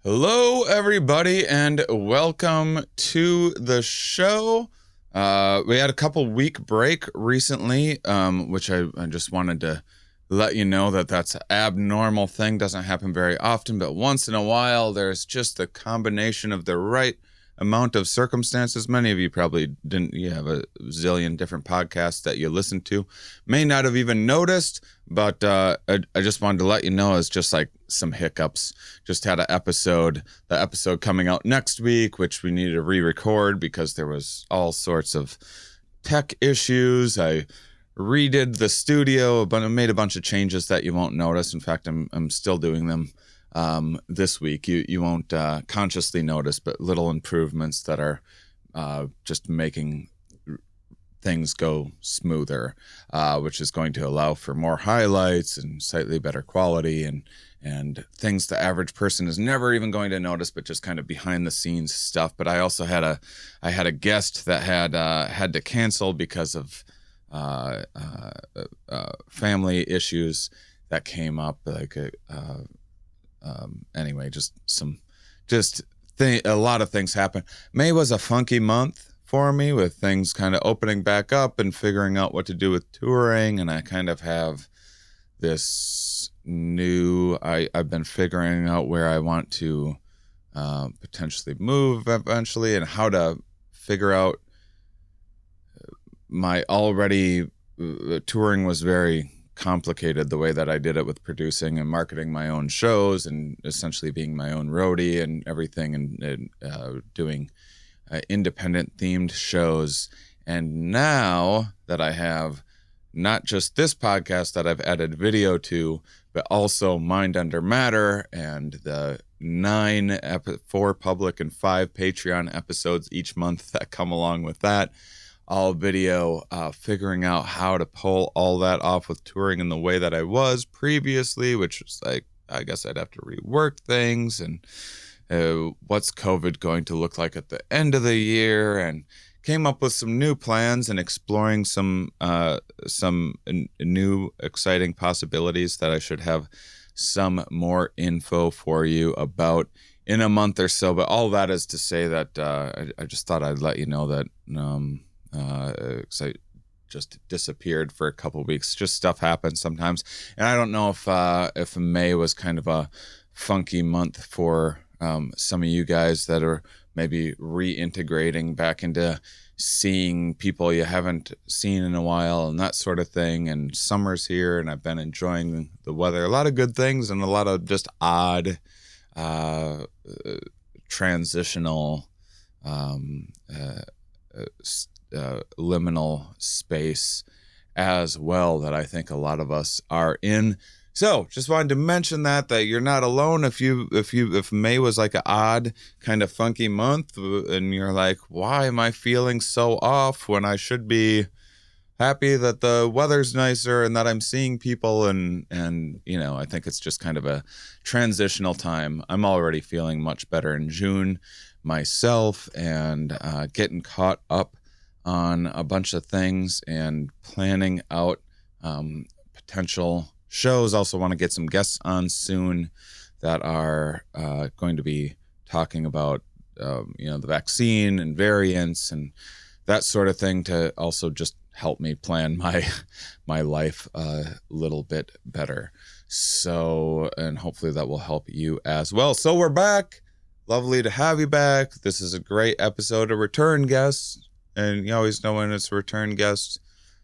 Hello, everybody, and welcome to the show. We had a couple week break recently, which I just wanted to let you know that's an abnormal thing. Doesn't happen very often, but once in a while, there's just a combination of the right amount of circumstances. Many of you probably didn't. You have a zillion different podcasts that you listen to, may not have even noticed, but I just wanted to let you know it's just like some hiccups. Just had the episode coming out next week, which we needed to re-record because there was all sorts of tech issues. I redid the studio, but I made a bunch of changes that you won't notice. In fact, I'm still doing them this week. You won't consciously notice, but little improvements that are just making things go smoother, which is going to allow for more highlights and slightly better quality and things the average person is never even going to notice, but just kind of behind the scenes stuff. But I also had a guest that had to cancel because of family issues that came up, like anyway, a lot of things happen. May was a funky month for me with things kind of opening back up and figuring out what to do with touring. And I kind of have this I've been figuring out where I want to potentially move eventually and how to figure out my already touring was very complicated the way that I did it with producing and marketing my own shows and essentially being my own roadie and everything and doing independent themed shows. And now that I have not just this podcast that I've added video to, but also Mind Under Matter and the 4 public and 5 Patreon episodes each month that come along with that, all video, figuring out how to pull all that off with touring in the way that I was previously, which was like, I guess I'd have to rework things and what's COVID going to look like at the end of the year, and came up with some new plans and exploring some new exciting possibilities that I should have some more info for you about in a month or so. But all that is to say that I just thought I'd let you know that because I just disappeared for a couple of weeks. Just stuff happens sometimes, and I don't know if May was kind of a funky month for some of you guys that are maybe reintegrating back into seeing people you haven't seen in a while and that sort of thing. And summer's here, and I've been enjoying the weather. A lot of good things and a lot of just odd transitional liminal space as well that I think a lot of us are in. So just wanted to mention that you're not alone. If May was like an odd kind of funky month and you're like, why am I feeling so off when I should be happy that the weather's nicer and that I'm seeing people and I think it's just kind of a transitional time. I'm already feeling much better in June myself and getting caught up on a bunch of things and planning out potential shows. Also want to get some guests on soon that are going to be talking about the vaccine and variants and that sort of thing to also just help me plan my life a little bit better. So, and hopefully that will help you as well. So we're back. Lovely to have you back. This is a great episode of Return Guests. And you always know when it's a return guest,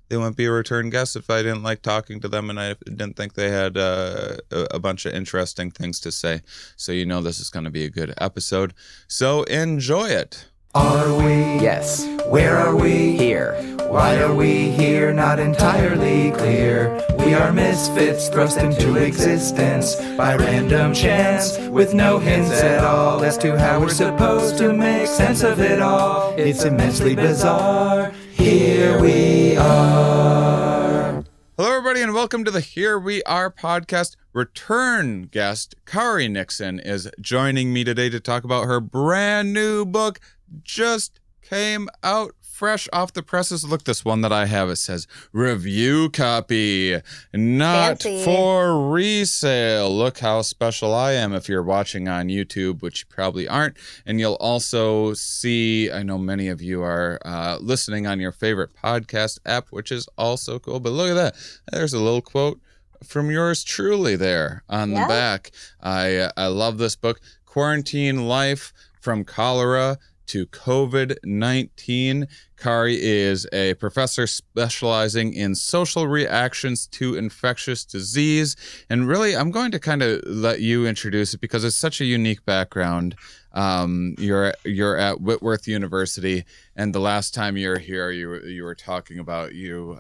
they wouldn't be a return guest if I didn't like talking to them and I didn't think they had a bunch of interesting things to say. So this is going to be a good episode. So enjoy it. Are we? Yes. Where are we? Here. Why are we here? Not entirely clear. We are misfits thrust into existence by random chance, with no hints at all as to how we're supposed to make sense of it all. It's immensely bizarre. Here we are. Hello, everybody, and welcome to the Here We Are podcast. Return guest Kari Nixon is joining me today to talk about her brand new book. Just came out fresh off the presses. Look, this one that I have, it says review copy, not Fancy. for resale. Look how special I am if you're watching on YouTube, which you probably aren't. And you'll also see, I know many of you are listening on your favorite podcast app, which is also cool. But look at that. There's a little quote from yours truly there on the back. I love this book, Quarantine Life from Cholera to COVID-19. Kari is a professor specializing in social reactions to infectious disease. And really, I'm going to kind of let you introduce it because it's such a unique background. You're at Whitworth University, and the last time you were here, you were talking about your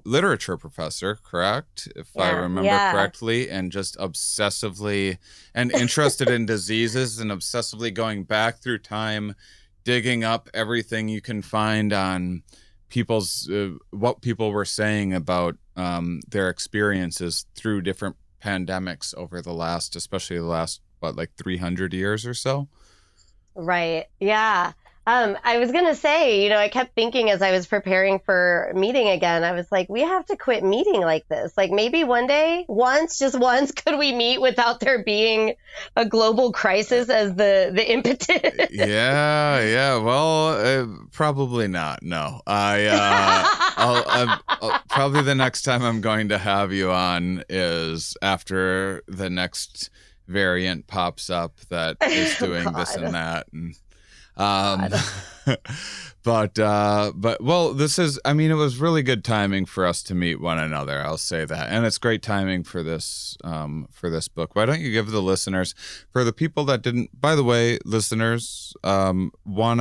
literature professor, correct? If I remember correctly, and just obsessively and interested in diseases and obsessively going back through time, digging up everything you can find on people's what people were saying about their experiences through different pandemics over the last, especially the last, like 300 years or so? Right. Yeah. I was going to say, I kept thinking as I was preparing for meeting again, I was like, we have to quit meeting like this. Like maybe one day, just once, could we meet without there being a global crisis as the impetus? Yeah. Well, probably not. No, I'll probably the next time I'm going to have you on is after the next variant pops up that is doing this and that. And but well, it was really good timing for us to meet one another. I'll say that. And it's great timing for this book. Why don't you give the listeners, for the people that didn't, by the way, listeners, one,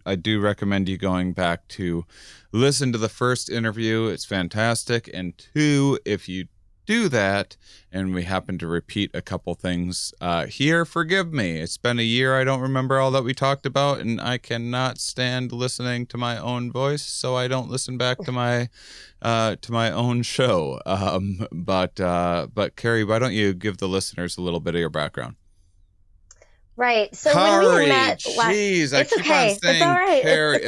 I do recommend you going back to listen to the first interview. It's fantastic. And two, if you do that and we happen to repeat a couple things here, forgive me. It's been a year. I don't remember all that we talked about, and I cannot stand listening to my own voice, so I don't listen back to my own show. But Kari, why don't you give the listeners a little bit of your background? Right. So Kari, when we met, jeez, I keep on saying it's all right. Kari.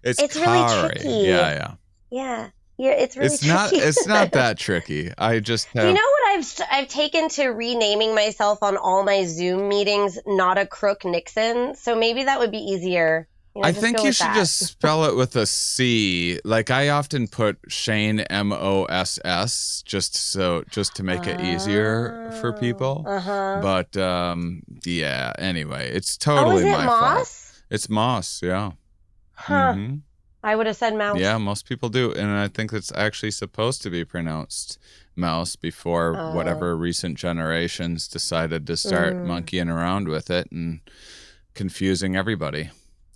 It's really tricky. Yeah. Yeah, it's really tricky. It's not that tricky. I just have... You know what I've taken to renaming myself on all my Zoom meetings, Not a Crook Nixon. So maybe that would be easier. I think you should just spell it with a C. Like I often put Shane Moss just to make it easier for people. But yeah. Anyway, it's totally my fault. It's Moss. Yeah. Huh. Mm-hmm. I would have said mouse. Yeah, most people do. And I think it's actually supposed to be pronounced mouse before whatever recent generations decided to start monkeying around with it and confusing everybody.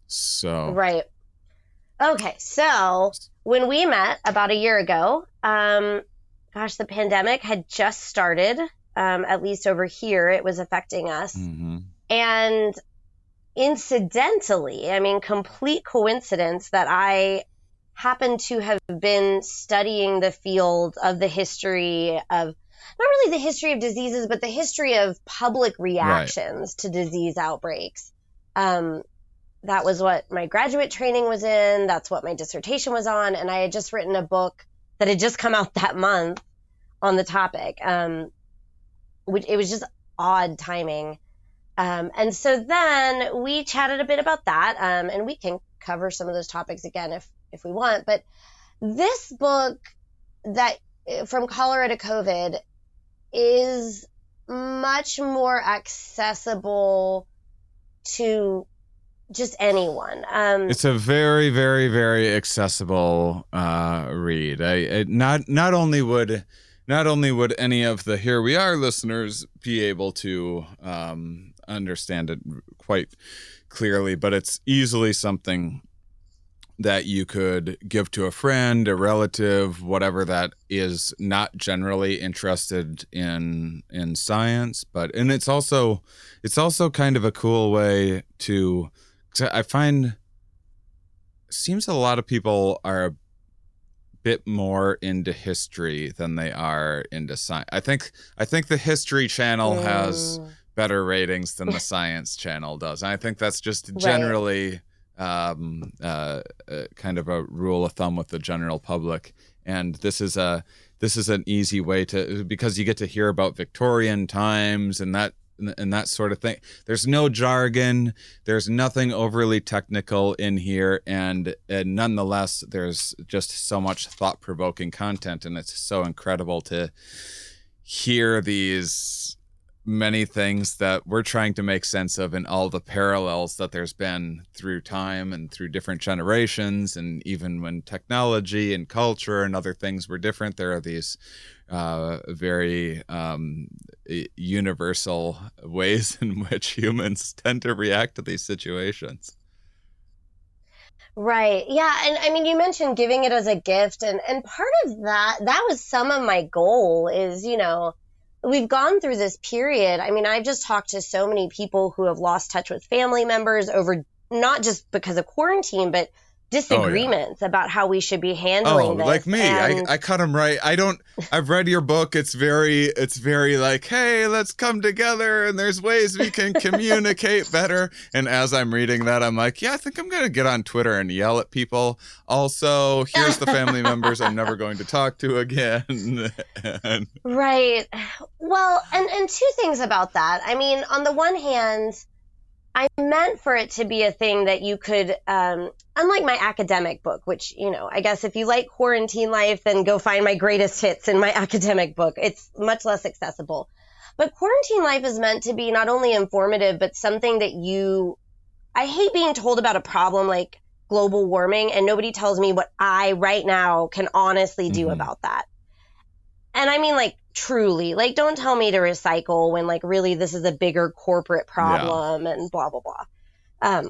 So right. Okay, so when we met about a year ago, the pandemic had just started, at least over here, it was affecting us. Mm-hmm. And incidentally, complete coincidence that I happen to have been studying the field of the history of, not really the history of diseases, but the history of public reactions to disease outbreaks. That was what my graduate training was in. That's what my dissertation was on. And I had just written a book that had just come out that month on the topic. It was just odd timing. And so then we chatted a bit about that, and we can cover some of those topics again if we want. But this book, that From Cholera to COVID, is much more accessible to just anyone. It's a very, very, very accessible read. Not only would any of the Here We Are listeners be able to understand it quite clearly, but it's easily something that you could give to a friend, a relative, whatever that is not generally interested in science. And it's also kind of a cool way to, 'cause I find it seems a lot of people are a bit more into history than they are into science. I think the History Channel has better ratings than the Science Channel does. And I think that's just generally kind of a rule of thumb with the general public. And this is an easy way because you get to hear about Victorian times and that sort of thing. There's no jargon. There's nothing overly technical in here, and nonetheless, there's just so much thought-provoking content, and it's so incredible to hear these many things that we're trying to make sense of, and all the parallels that there's been through time and through different generations, and even when technology and culture and other things were different, there are these very universal ways in which humans tend to react to these situations. Right. Yeah. And I mean, you mentioned giving it as a gift, and part of that was some of my goal is, we've gone through this period. I mean, I've just talked to so many people who have lost touch with family members over not just because of quarantine, but disagreements about how we should be handling this. Like me, I cut them right. I've read your book. It's very like, hey, let's come together and there's ways we can communicate better. And as I'm reading that, I'm like, yeah, I think I'm going to get on Twitter and yell at people. Also, here's the family members I'm never going to talk to again. Right. Well, and two things about that. I mean, on the one hand, I meant for it to be a thing that you could, unlike my academic book, which, I guess if you like quarantine life, then go find my greatest hits in my academic book. It's much less accessible. But quarantine life is meant to be not only informative, but something that I hate being told about a problem like global warming, and nobody tells me what I right now can honestly do about that. And I mean, like, truly, like, don't tell me to recycle when, like, really this is a bigger corporate problem and blah, blah, blah.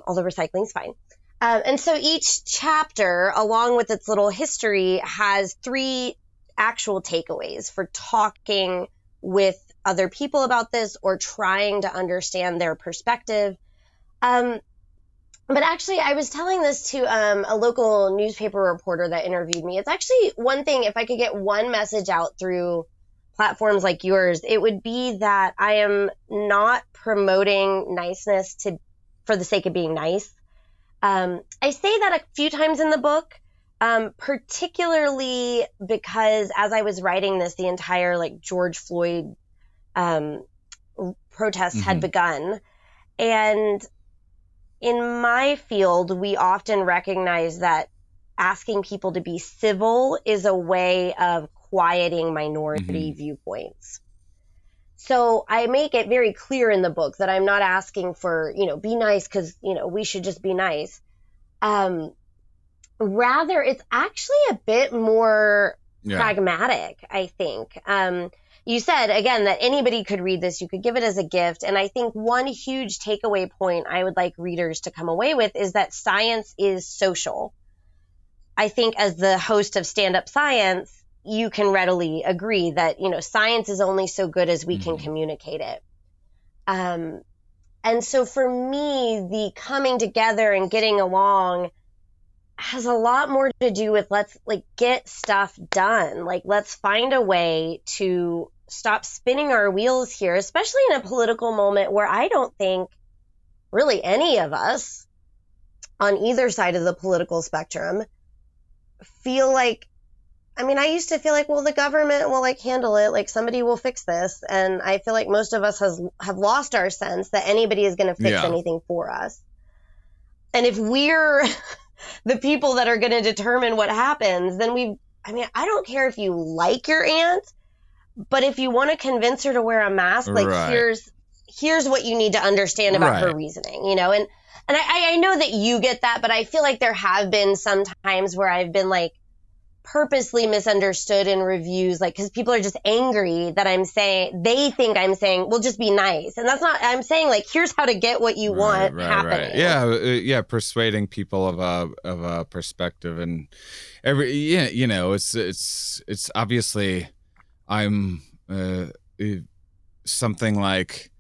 Although recycling's fine. And so each chapter, along with its little history, has 3 actual takeaways for talking with other people about this or trying to understand their perspective. But actually, I was telling this to a local newspaper reporter that interviewed me. It's actually one thing, if I could get one message out through platforms like yours, it would be that I am not promoting niceness for the sake of being nice. I say that a few times in the book, particularly because as I was writing this, the entire like George Floyd protests had begun. And in my field, we often recognize that asking people to be civil is a way of quieting minority viewpoints. So I make it very clear in the book that I'm not asking for, be nice because, we should just be nice. Rather, it's actually a bit more pragmatic, I think. You said, again, that anybody could read this. You could give it as a gift. And I think one huge takeaway point I would like readers to come away with is that science is social. I think as the host of Stand Up Science, you can readily agree that, science is only so good as we can communicate it. And so for me, the coming together and getting along has a lot more to do with let's get stuff done. Let's find a way to stop spinning our wheels here, especially in a political moment where I don't think really any of us on either side of the political spectrum feel like, I used to feel like, well, the government will handle it, somebody will fix this. And I feel like most of us have lost our sense that anybody is going to fix anything for us. And if we're the people that are going to determine what happens, then I don't care if you like your aunt, but if you want to convince her to wear a mask, here's what you need to understand about her reasoning, and I know that you get that, but I feel like there have been some times where I've been purposely misunderstood in reviews, because people are just angry that they think I'm saying, well, just be nice. And that's not, I'm saying here's how to get what you want happening. Yeah. Persuading people of a perspective and it's obviously I'm something like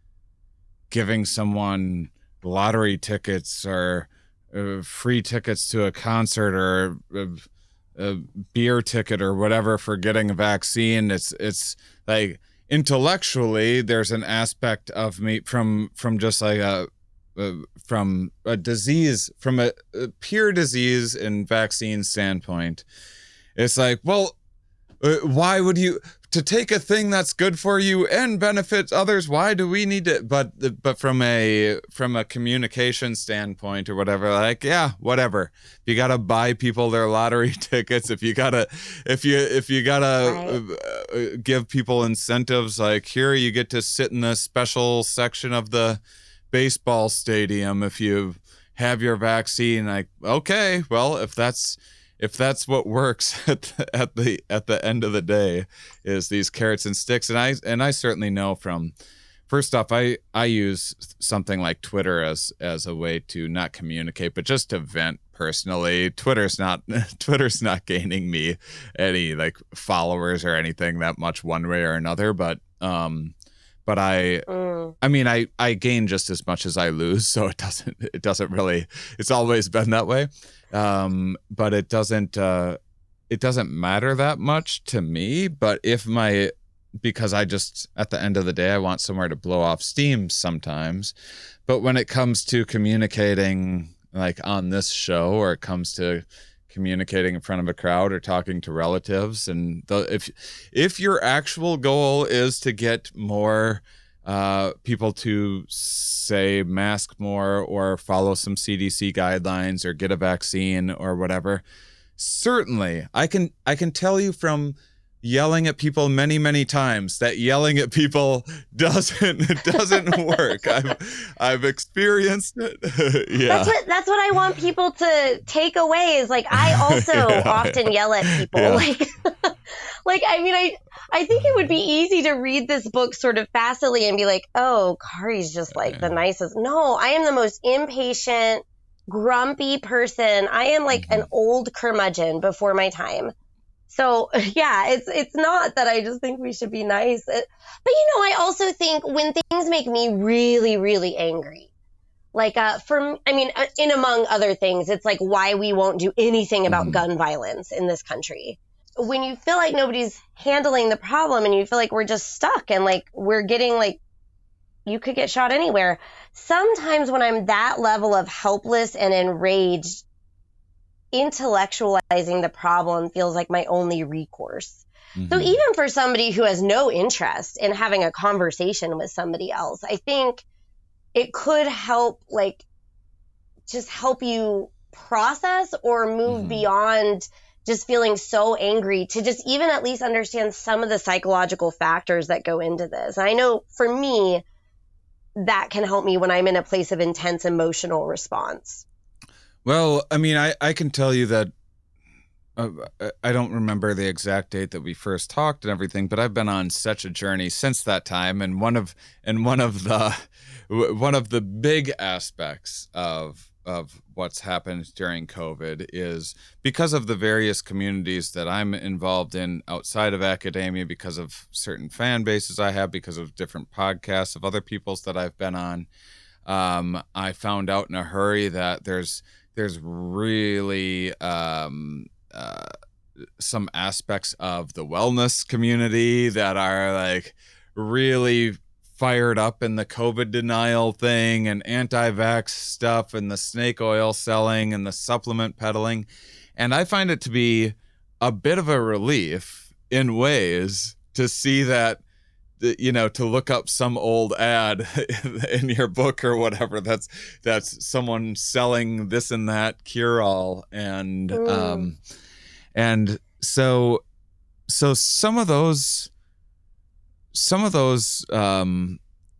giving someone lottery tickets or free tickets to a concert or a beer ticket or whatever for getting a vaccine. It's like intellectually there's an aspect of me from just from a disease, from a pure disease and vaccine standpoint, it's like, well, why would you, to take a thing that's good for you and benefits others, why do we need to, but from a communication standpoint or whatever, like, yeah, whatever. If you gotta buy people their lottery tickets, if you gotta give people incentives, like, here you get to sit in a special section of the baseball stadium if you have your vaccine, like, okay, well, if that's what works at the end of the day, is these carrots and sticks. And I certainly know from, first off, I use something like Twitter as a way to not communicate, but just to vent personally. Twitter's not gaining me any like followers or anything that much one way or another, but I mean, I gain just as much as I lose, so it doesn't really, it's always been that way. But it doesn't matter that much to me. But because I just, at the end of the day, I want somewhere to blow off steam sometimes. But when it comes to communicating, like on this show, or it comes to communicating in front of a crowd or talking to relatives, and if your actual goal is to get more people to say mask more or follow some CDC guidelines or get a vaccine or whatever, certainly I can tell you from yelling at people many times that yelling at people doesn't work. I've experienced it. Yeah. That's what I want people to take away, is like, I also often yell at people. Yeah. Like I mean, I think it would be easy to read this book sort of facilely and be like, oh, Kari's just like the nicest. No, I am the most impatient, grumpy person. I am like an old curmudgeon before my time. So yeah, it's not that I just think we should be nice. But I also think when things make me really, really angry, like in among other things, it's like why we won't do anything about gun violence in this country. When you feel like nobody's handling the problem and you feel like we're just stuck and like we're getting like, you could get shot anywhere. Sometimes when I'm that level of helpless and enraged, intellectualizing the problem feels like my only recourse. So even for somebody who has no interest in having a conversation with somebody else, I think it could help, like, just help you process or move beyond just feeling so angry to just even at least understand some of the psychological factors that go into this. And I know for me, that can help me when I'm in a place of intense emotional response. Well, I mean, I can tell you that I don't remember the exact date that we first talked and everything, but I've been on such a journey since that time. And one of the big aspects of what's happened during COVID is because of the various communities that I'm involved in outside of academia, because of certain fan bases I have, because of different podcasts of other people's that I've been on. I found out in a hurry that there's really some aspects of the wellness community that are like really fired up in the COVID denial thing and anti-vax stuff and the snake oil selling and the supplement peddling. And I find it to be a bit of a relief in ways to see that, to look up some old ad in your book or whatever that's someone selling this and that cure-all. And so some of those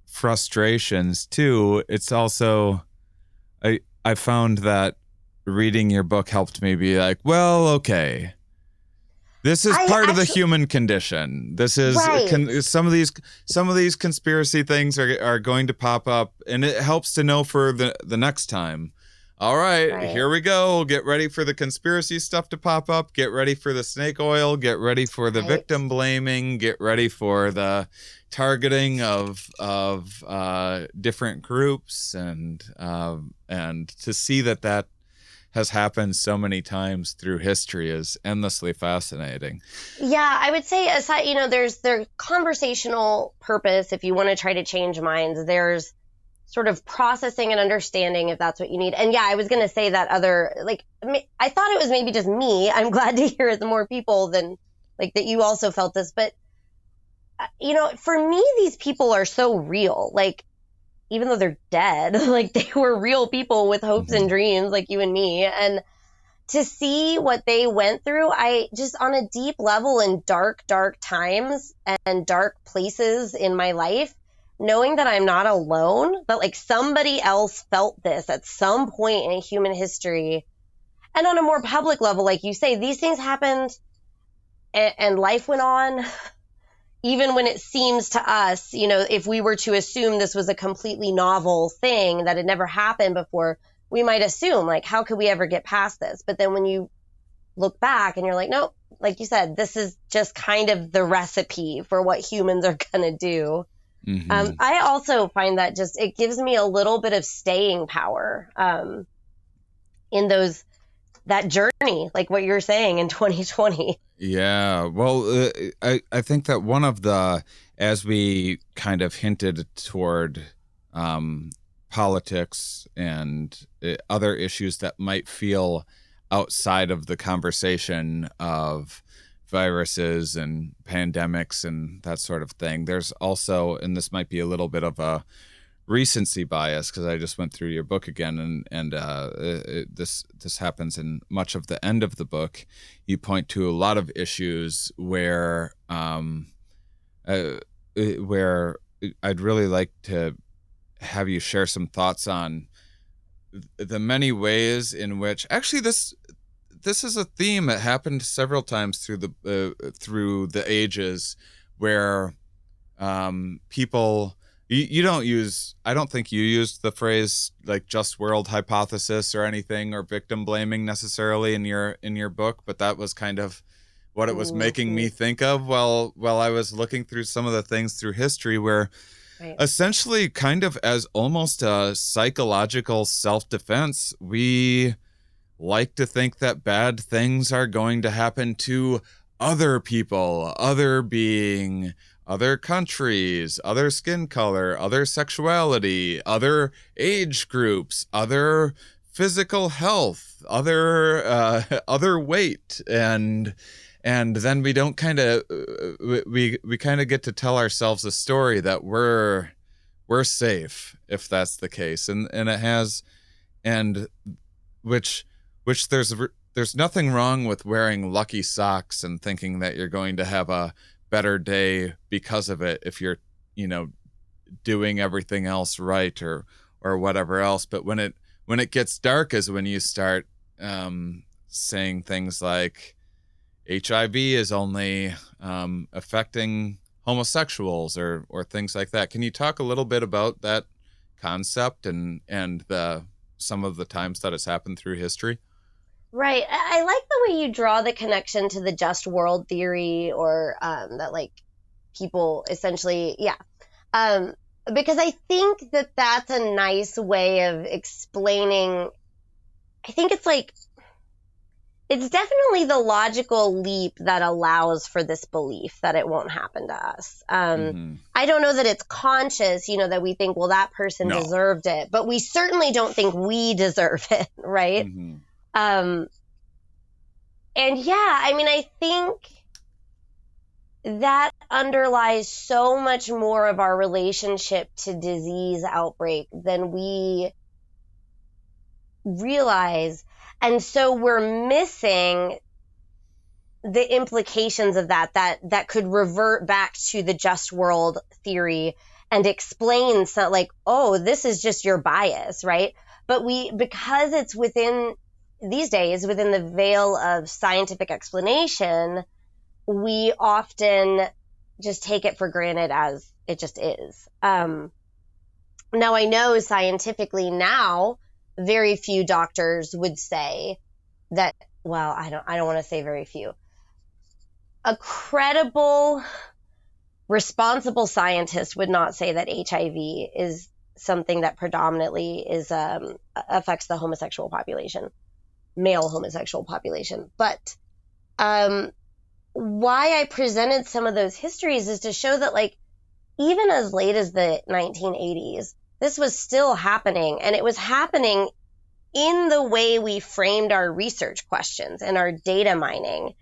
frustrations too, it's also, I found that reading your book helped me be like, well, okay, this is part of the human condition. This is right. Some of these conspiracy things are going to pop up, and it helps to know for the next time. All right, here we go. Get ready for the conspiracy stuff to pop up. Get ready for the snake oil. Get ready for the victim blaming. Get ready for the targeting of different groups, and to see that has happened so many times through history is endlessly fascinating. Yeah, I would say aside, there's conversational purpose if you want to try to change minds. There's sort of processing and understanding, if that's what you need. And yeah, I was going to say that I thought it was maybe just me. I'm glad to hear it's more people than that you also felt this. But, for me, these people are so real. Even though they're dead, they were real people with hopes and dreams like you and me. And to see what they went through, I just on a deep level in dark, dark times and dark places in my life, knowing that I'm not alone, that somebody else felt this at some point in human history. And on a more public level, like you say, these things happened and life went on. Even when it seems to us, if we were to assume this was a completely novel thing that had never happened before, we might assume, how could we ever get past this? But then when you look back and you're like, no, like you said, this is just kind of the recipe for what humans are going to do. Mm-hmm. I also find that it gives me a little bit of staying power in that journey, like what you're saying in 2020. Yeah, well, I think that one of as we kind of hinted toward politics and other issues that might feel outside of the conversation of viruses and pandemics and that sort of thing. There's also, and this might be a little bit of a recency bias because I just went through your book again, and this happens in much of the end of the book. You point to a lot of issues where I'd really like to have you share some thoughts on the many ways in which actually this is a theme that happened several times through the ages, where people. You don't use, I don't think you used the phrase just world hypothesis or anything, or victim blaming necessarily in your book, but that was kind of what it was making me think of while I was looking through some of the things through history, where essentially kind of as almost a psychological self-defense, we like to think that bad things are going to happen to other people, other being, other countries, other skin color, other sexuality, other age groups, other physical health, other weight, and then we don't kind of we kind of get to tell ourselves a story that we're safe if that's the case, and it has, and which there's nothing wrong with wearing lucky socks and thinking that you're going to have a better day because of it if you're doing everything else right or whatever else. But when it gets dark is when you start saying things like HIV is only affecting homosexuals or things like that. Can you talk a little bit about that concept and some of the times that it's happened through history? Right. I like the way you draw the connection to the just world theory, or that people essentially, because I think that that's a nice way of explaining. I think it's definitely the logical leap that allows for this belief that it won't happen to us. I don't know that it's conscious, that we think, well, that person deserved it, but we certainly don't think we deserve it, right? Mm-hmm. And I think that underlies so much more of our relationship to disease outbreak than we realize. And so we're missing the implications of that could revert back to the just world theory and explain this is just your bias, right? But because it's these days within the veil of scientific explanation, we often just take it for granted as it just is. Now I know scientifically now, very few doctors would say that, well, I don't want to say very few. A credible, responsible scientist would not say that HIV is something that predominantly affects the homosexual population, male homosexual population. But why I presented some of those histories is to show that even as late as the 1980s, this was still happening, and it was happening in the way we framed our research questions and our data mining.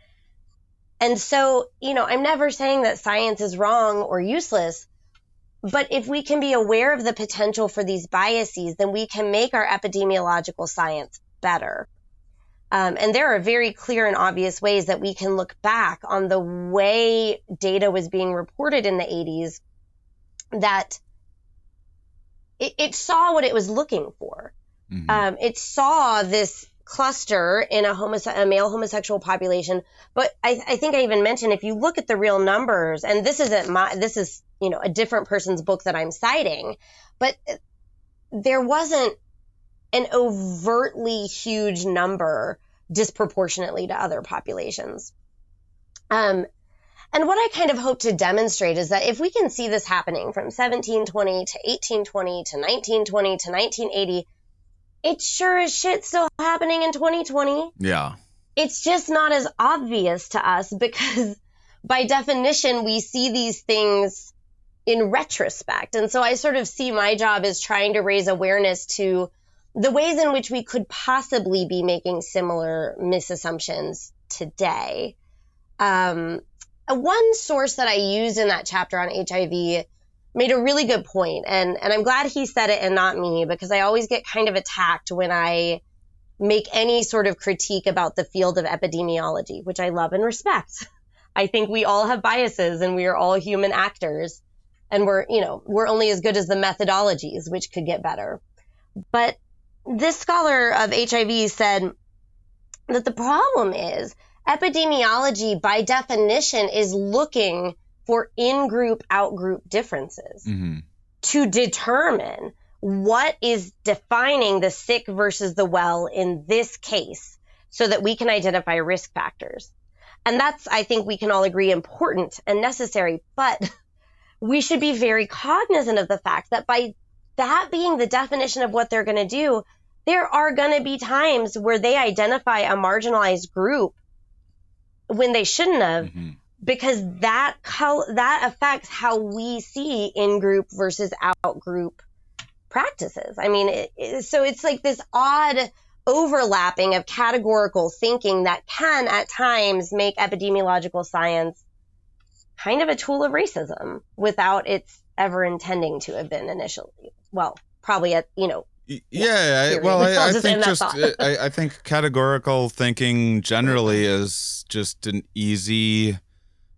And so, I'm never saying that science is wrong or useless, but if we can be aware of the potential for these biases, then we can make our epidemiological science better. And there are very clear and obvious ways that we can look back on the way data was being reported in the 80s, that it saw what it was looking for. Mm-hmm. It saw this cluster in a male homosexual population. But I think I even mentioned, if you look at the real numbers, and this is a different person's book that I'm citing, but there wasn't an overtly huge number disproportionately to other populations. And what I kind of hope to demonstrate is that if we can see this happening from 1720 to 1820 to 1920 to 1980, it's sure as shit still happening in 2020. Yeah. It's just not as obvious to us because by definition, we see these things in retrospect. And so I sort of see my job as trying to raise awareness to the ways in which we could possibly be making similar misassumptions today. One source that I used in that chapter on HIV made a really good point, and I'm glad he said it and not me, because I always get kind of attacked when I make any sort of critique about the field of epidemiology, which I love and respect. I think we all have biases and we are all human actors, and we're only as good as the methodologies, which could get better. But this scholar of HIV said that the problem is epidemiology, by definition, is looking for in-group, out-group differences to determine what is defining the sick versus the well in this case so that we can identify risk factors. And that's, I think we can all agree, important and necessary. But we should be very cognizant of the fact that by that being the definition of what they're going to do, there are going to be times where they identify a marginalized group when they shouldn't have, because that affects how we see in-group versus out-group practices. I mean, so it's like this odd overlapping of categorical thinking that can at times make epidemiological science kind of a tool of racism without its ever intending to have been initially. Well, probably at, Yeah, I think categorical thinking generally is just an easy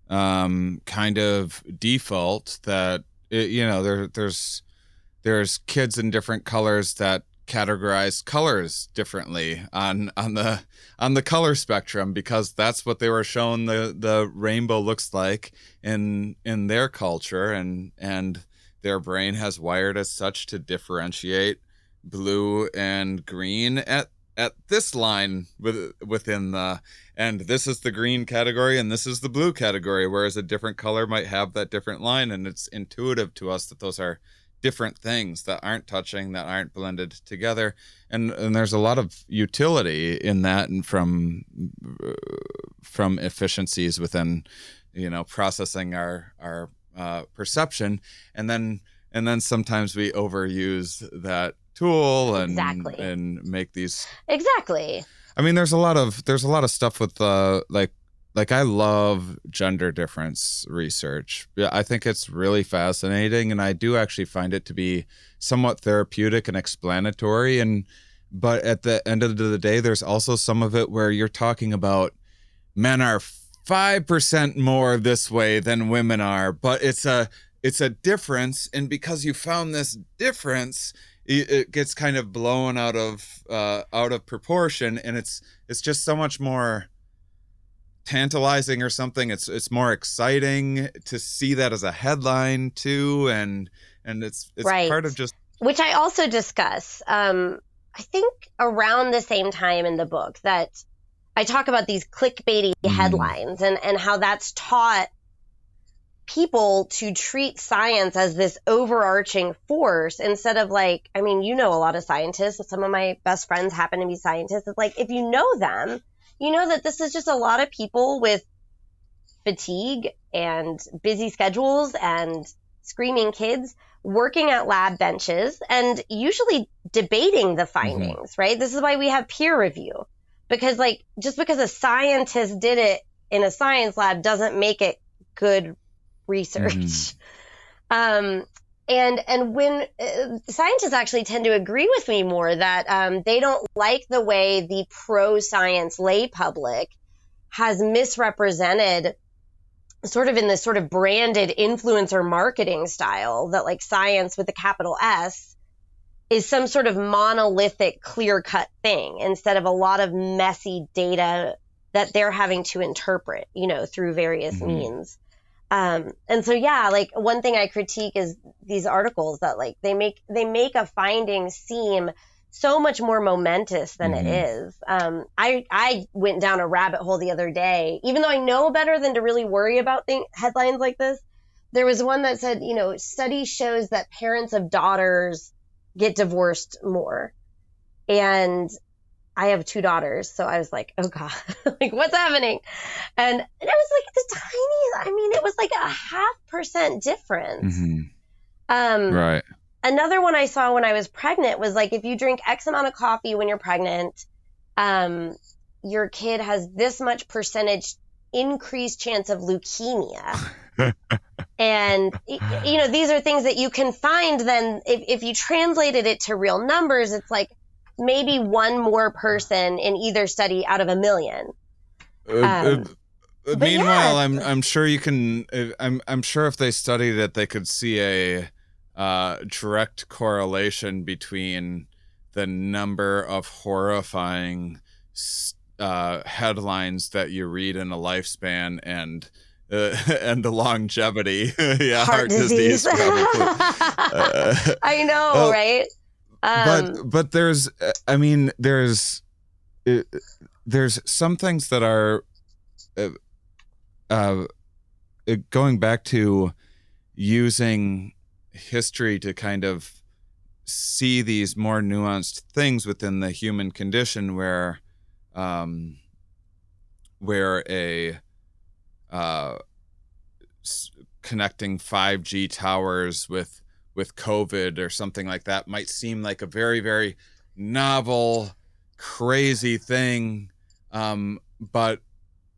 kind of default that there's kids in different colors that categorize colors differently on the color spectrum because that's what they were shown the rainbow looks like in their culture, and their brain has wired as such to differentiate blue and green at this line within the, and this is the green category and this is the blue category, whereas a different color might have that different line, and it's intuitive to us that those are different things that aren't touching, that aren't blended together, and there's a lot of utility in that, and from efficiencies within processing our perception, and then sometimes we overuse that tool and make these I mean, there's a lot of stuff with like I love gender difference research. Yeah, I think it's really fascinating, and I do actually find it to be somewhat therapeutic and explanatory, but at the end of the day, there's also some of it where you're talking about men are 5% more this way than women are, but it's a difference, and because you found this difference, it gets kind of blown out of proportion, and it's just so much more tantalizing or something. It's more exciting to see that as a headline too, and it's right. Part of just, which I also discuss. I think around the same time in the book that I talk about these clickbaity headlines and how that's taught people to treat science as this overarching force instead of a lot of scientists. Some of my best friends happen to be scientists. It's like, if you know them, you know that this is just a lot of people with fatigue and busy schedules and screaming kids working at lab benches and usually debating the findings, right? This is why we have peer review, because like just because a scientist did it in a science lab doesn't make it good research. And when scientists actually tend to agree with me more that they don't like the way the pro-science lay public has misrepresented, sort of in this sort of branded influencer marketing style, that like science with a capital S is some sort of monolithic, clear-cut thing instead of a lot of messy data that they're having to interpret, you know, through various means. And so, yeah, like one thing I critique is these articles that like they make a finding seem so much more momentous than it is. I went down a rabbit hole the other day, even though I know better than to really worry about headlines like this. There was one that said, you know, study shows that parents of daughters get divorced more. And I have 2 daughters, so I was like, oh God, like what's happening? And it was like the tiny, I mean, it was like a 0.5% difference. Right. Another one I saw when I was pregnant was like, if you drink X amount of coffee when you're pregnant, your kid has this much percentage increased chance of leukemia. And, you know, these are things that you can find then if you translated it to real numbers, it's like maybe one more person in either study out of 1 million. Meanwhile, I'm sure you can. I'm sure if they studied it, they could see a direct correlation between the number of horrifying headlines that you read in a lifespan and the longevity. Heart disease probably. I know, right? But there's, I mean, there's some things that are going back to using history to kind of see these more nuanced things within the human condition, where connecting 5G towers with COVID or something like that might seem like a very, very novel, crazy thing.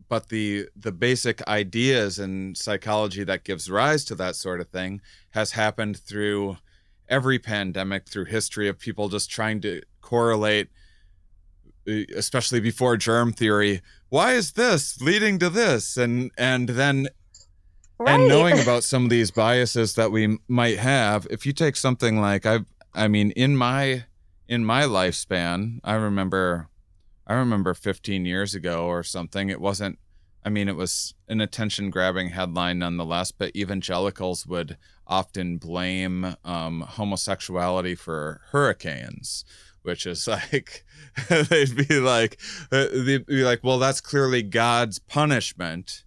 But the basic ideas in psychology that gives rise to that sort of thing has happened through every pandemic, through history, of people just trying to correlate, especially before germ theory. Why is this leading to this? And then Right. And knowing about some of these biases that we might have, if you take something like I mean, in my lifespan, I remember 15 years ago or something. It wasn't. I mean, it was an attention-grabbing headline nonetheless. But evangelicals would often blame homosexuality for hurricanes, which is like they'd be like, well, that's clearly God's punishment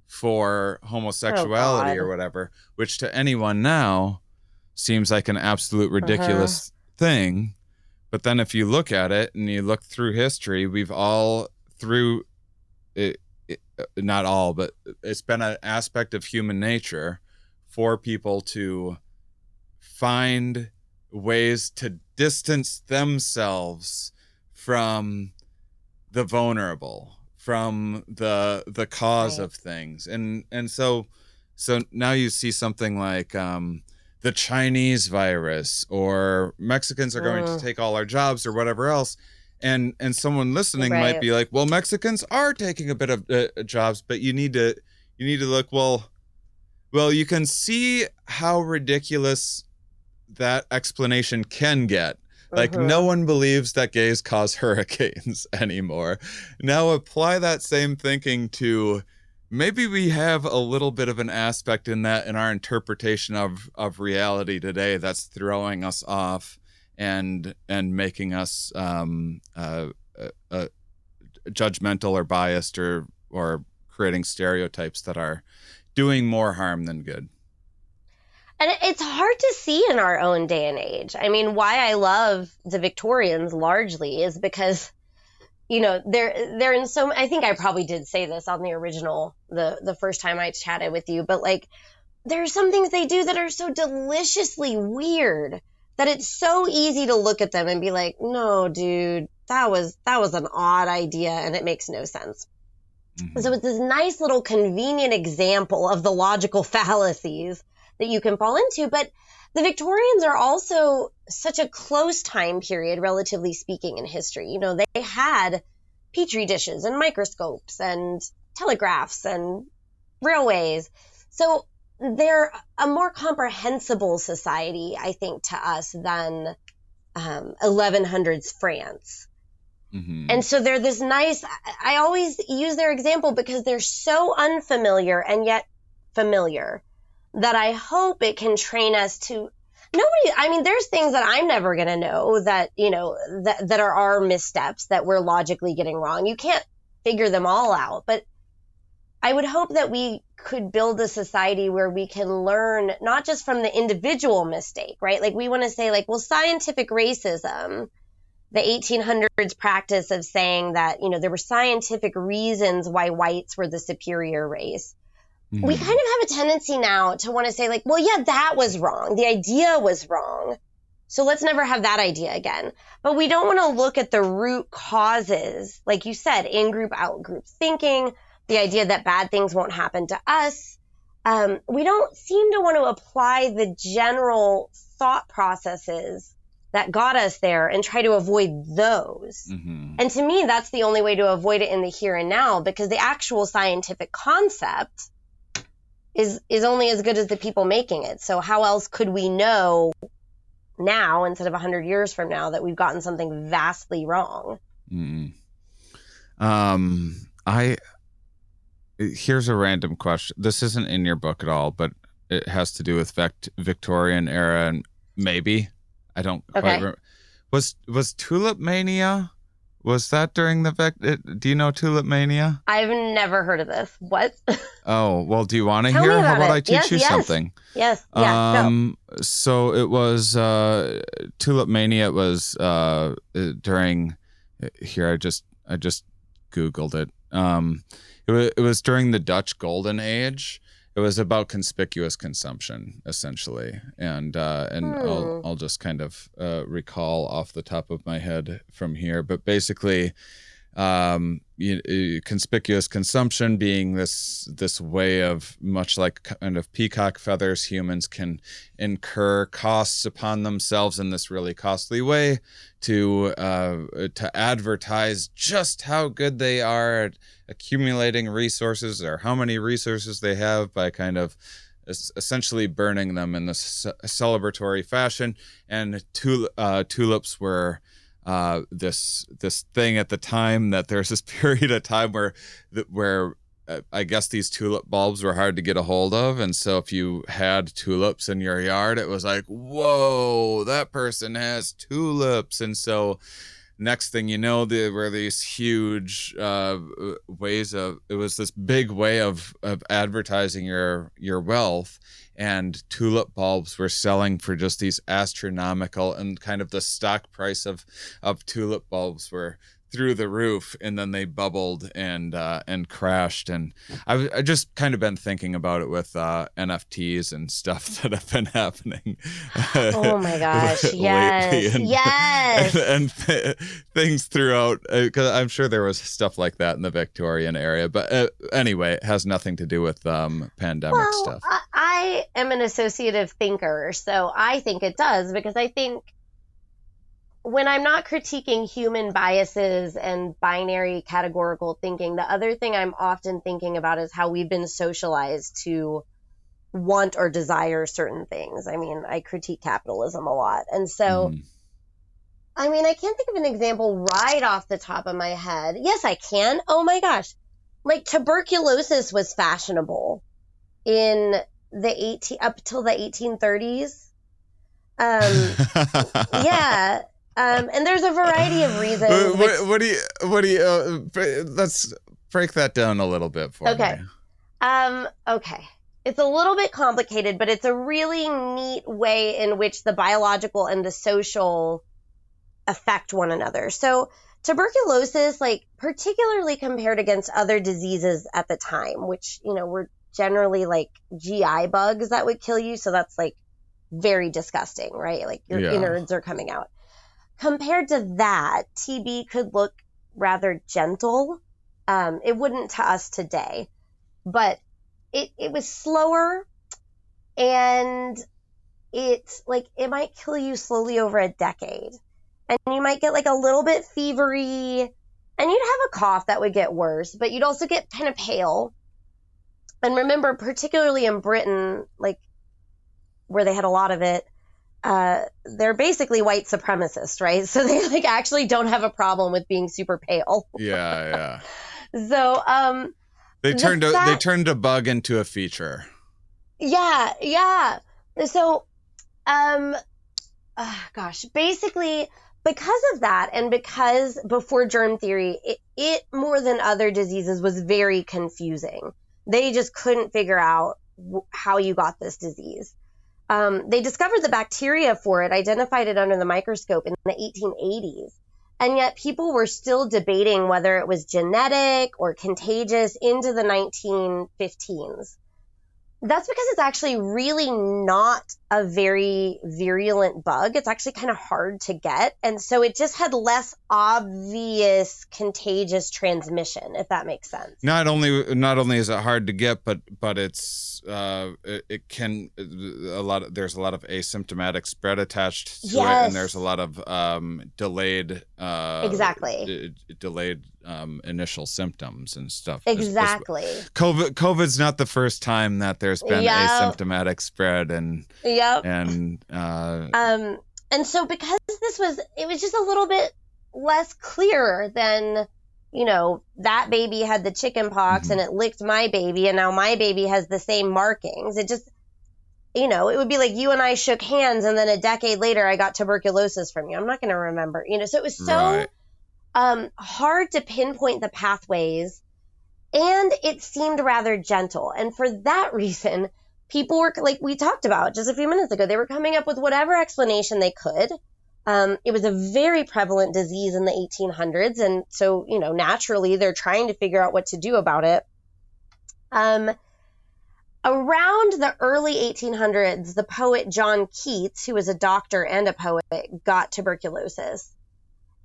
for homosexuality or whatever, which to anyone now seems like an absolute ridiculous thing. But then if you look at it and you look through history, we've all through it, not all, but it's been an aspect of human nature for people to find ways to distance themselves from the vulnerable, from the cause of things. And so now you see something like the Chinese virus, or Mexicans are going to take all our jobs, or whatever else. And someone listening might be like, well, Mexicans are taking a bit of jobs, but you need to look, well, you can see how ridiculous that explanation can get. Like, no one believes that gays cause hurricanes anymore. Now apply that same thinking to maybe we have a little bit of an aspect in that in our interpretation of reality today that's throwing us off and making us judgmental or biased or creating stereotypes that are doing more harm than good. And it's hard to see in our own day and age. I mean, why I love the Victorians largely is because, you know, they're in so, I think I probably did say this on the original, the first time I chatted with you, but like there are some things they do that are so deliciously weird that it's so easy to look at them and be like, no, dude, that was an odd idea and it makes no sense. Mm-hmm. So it's this nice little convenient example of the logical fallacies that you can fall into. But the Victorians are also such a close time period, relatively speaking, in history. You know, they had petri dishes and microscopes and telegraphs and railways. So they're a more comprehensible society, I think, to us than 1100s France. Mm-hmm. And so they're this nice, I always use their example because they're so unfamiliar and yet familiar that I hope it can train us to there's things that I'm never going to know that, you know, that are our missteps that we're logically getting wrong. You can't figure them all out, but I would hope that we could build a society where we can learn not just from the individual mistake, right? Like we want to say like, well, scientific racism, the 1800s practice of saying that, you know, there were scientific reasons why whites were the superior race. Mm-hmm. We kind of have a tendency now to want to say like, well, yeah, that was wrong. The idea was wrong. So let's never have that idea again. But we don't want to look at the root causes, like you said, in-group, out-group thinking, the idea that bad things won't happen to us. We don't seem to want to apply the general thought processes that got us there and try to avoid those. Mm-hmm. And to me, that's the only way to avoid it in the here and now, because the actual scientific concept is only as good as the people making it. So how else could we know now, instead of 100 years from now, that we've gotten something vastly wrong? Mm. Here's a random question. This isn't in your book at all, but it has to do with Victorian era, and maybe I don't quite remember. Was Tulip Mania? Was that during do you know Tulip Mania? I've never heard of this. What? Oh, well, do you want to hear? How about I teach you something? Yes. Yeah. No. So it was Tulip Mania. It was during here. I just Googled it. It was during the Dutch Golden Age. It was about conspicuous consumption, essentially, and I'll just kind of recall off the top of my head from here, but basically, conspicuous consumption being this way of, much like kind of peacock feathers, humans can incur costs upon themselves in this really costly way to advertise just how good they are at accumulating resources, or how many resources they have, by kind of essentially burning them in this celebratory fashion. And tulips were this thing at the time, that there's this period of time where I guess these tulip bulbs were hard to get a hold of, and so if you had tulips in your yard, it was like, whoa, that person has tulips. And so next thing you know, there were these huge ways of, it was this big way of advertising your wealth, and tulip bulbs were selling for just these astronomical, and kind of the stock price of tulip bulbs were through the roof, and then they bubbled and crashed. And I just kind of been thinking about it with NFTs and stuff that have been happening. Oh my gosh! Yes, and things throughout, because I'm sure there was stuff like that in the Victorian area. But anyway, it has nothing to do with pandemic stuff. I am an associative thinker, so I think it does, because I think when I'm not critiquing human biases and binary categorical thinking, the other thing I'm often thinking about is how we've been socialized to want or desire certain things. I mean, I critique capitalism a lot. And so, I mean, I can't think of an example right off the top of my head. Yes, I can. Oh my gosh. Like tuberculosis was fashionable in up till the 1830s. Yeah. And there's a variety of reasons. What do you let's break that down a little bit for me. Okay. It's a little bit complicated, but it's a really neat way in which the biological and the social affect one another. So tuberculosis, like particularly compared against other diseases at the time, which, you know, were generally like GI bugs that would kill you. So that's like very disgusting, right? Like your innards are coming out. Compared to that, TB could look rather gentle. It wouldn't to us today, but it was slower, and it's like it might kill you slowly over a decade. And you might get like a little bit fevery, and you'd have a cough that would get worse, but you'd also get kind of pale. And remember, particularly in Britain, like where they had a lot of it, they're basically white supremacists, right? So they like actually don't have a problem with being super pale. Yeah. So they turned a bug into a feature. Yeah. So gosh, basically because of that, and because before germ theory, it more than other diseases was very confusing. They just couldn't figure out how you got this disease. They discovered the bacteria for it, identified it under the microscope in the 1880s. And yet people were still debating whether it was genetic or contagious into the 1915s. That's because it's actually really not a very virulent bug. It's actually kind of hard to get. And so it just had less obvious contagious transmission, if that makes sense. Not only is it hard to get, but it's it can there's a lot of asymptomatic spread attached to it, and there's a lot of delayed delayed initial symptoms and stuff. Exactly. COVID's not the first time that there's been asymptomatic spread, and so because it was just a little bit less clear than, you know, that baby had the chicken pox and it licked my baby, and now my baby has the same markings. It just, you know, it would be like you and I shook hands and then a decade later I got tuberculosis from you. I'm not going to remember, you know, so it was so hard to pinpoint the pathways, and it seemed rather gentle. And for that reason, people were, like we talked about just a few minutes ago, they were coming up with whatever explanation they could. It was a very prevalent disease in the 1800s. And so, you know, naturally they're trying to figure out what to do about it. Around the early 1800s, the poet John Keats, who was a doctor and a poet, got tuberculosis.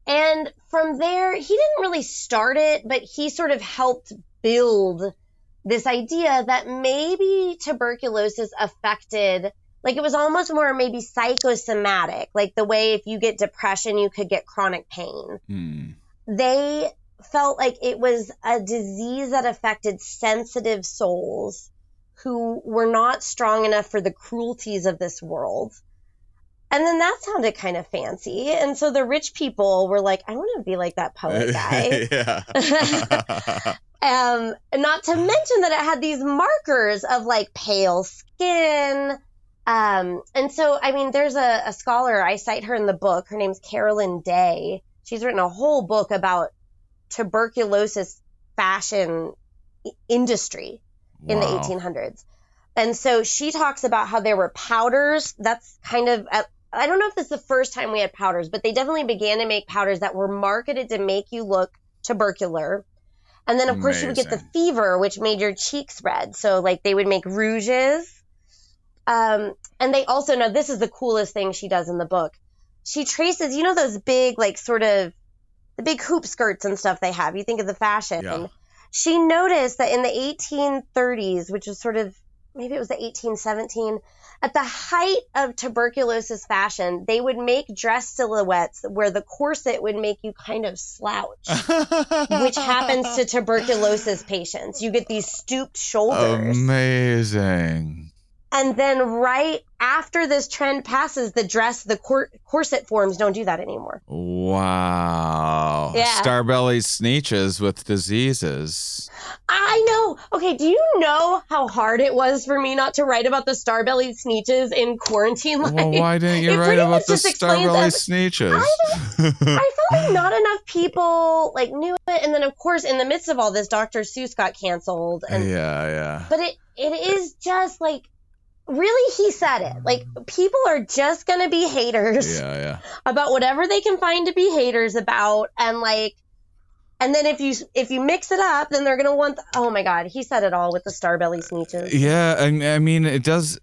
And from there, he didn't really start it, but he sort of helped build this idea that maybe tuberculosis affected, like it was almost more maybe psychosomatic, like the way if you get depression, you could get chronic pain. They felt like it was a disease that affected sensitive souls who were not strong enough for the cruelties of this world. And then that sounded kind of fancy. And so the rich people were like, I want to be like that poet guy. Not to mention that it had these markers of like pale skin. And so, I mean, there's a scholar, I cite her in the book. Her name's Carolyn Day. She's written a whole book about tuberculosis fashion industry in the 1800s. And so she talks about how there were powders. That's kind of, I don't know if this is the first time we had powders, but they definitely began to make powders that were marketed to make you look tubercular. And then, of course, you would get the fever, which made your cheeks red. So, like, they would make rouges. And they also know, this is the coolest thing she does in the book. She traces, you know, those big, like, sort of, the big hoop skirts and stuff they have. You think of the fashion. Yeah. She noticed that in the 1830s, which was sort of, maybe it was the 1817, at the height of tuberculosis fashion, they would make dress silhouettes where the corset would make you kind of slouch, which happens to tuberculosis patients. You get these stooped shoulders. Amazing. And then right after this trend passes, the corset forms don't do that anymore. Wow. Yeah. Starbelly Sneetches with diseases. I know. Okay, do you know how hard it was for me not to write about the Starbelly Sneetches in quarantine life? Well, why didn't you write about the Starbelly Sneetches? I felt like not enough people like knew it. And then, of course, in the midst of all this, Dr. Seuss got canceled. And, yeah. But it is just like, really, he said it. Like, people are just going to be haters yeah. about whatever they can find to be haters about. And, like, And then if you mix it up, then they're gonna want. Oh my God, he said it all with the Starbelly sneeches. Yeah, I mean, it does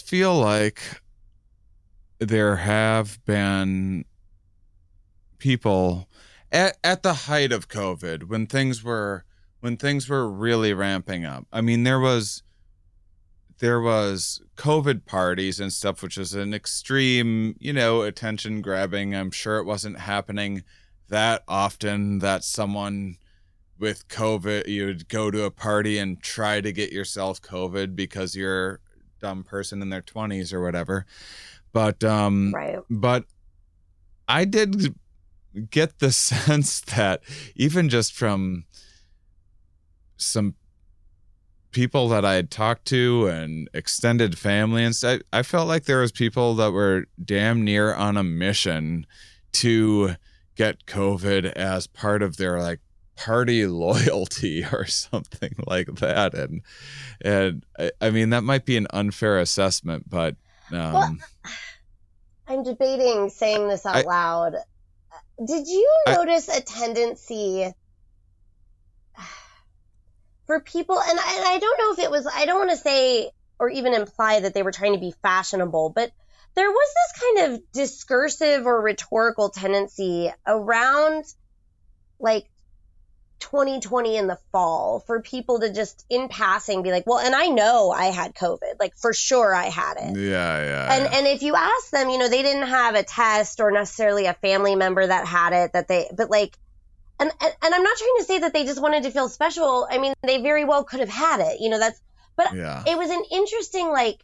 feel like there have been people at the height of COVID when things were really ramping up. I mean, there was COVID parties and stuff, which is an extreme, attention grabbing. I'm sure it wasn't happening that often that someone with COVID, you'd go to a party and try to get yourself COVID because you're a dumb person in their 20s or whatever. But Right. but I did get the sense that even just from some people that I had talked to and extended family and stuff, I felt like there was people that were damn near on a mission to get COVID as part of their like party loyalty or something like that. And I mean, that might be an unfair assessment, but Well, I'm debating saying this out loud. Did you notice a tendency for people, and I don't know if it was, I don't want to say or even imply that they were trying to be fashionable, but there was this kind of discursive or rhetorical tendency around like 2020 in the fall for people to just in passing be like, well, and I know I had COVID, like for sure I had it. Yeah. And if you ask them, they didn't have a test or necessarily a family member that had it, but like, and I'm not trying to say that they just wanted to feel special. I mean, they very well could have had it, It was an interesting, like,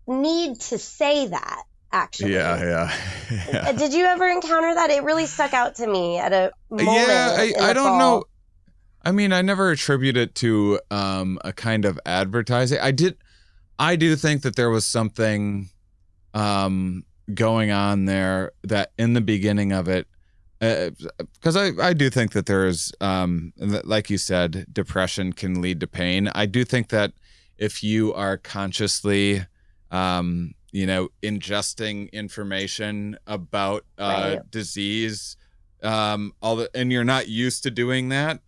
need to say that, actually. Yeah. Did you ever encounter that? It really stuck out to me at a moment. I don't know. I mean, I never attribute it to a kind of advertising. I do think that there was something going on there that in the beginning of it, because I do think that there's, like you said, depression can lead to pain. I do think that if you are consciously, ingesting information about disease, and you're not used to doing that,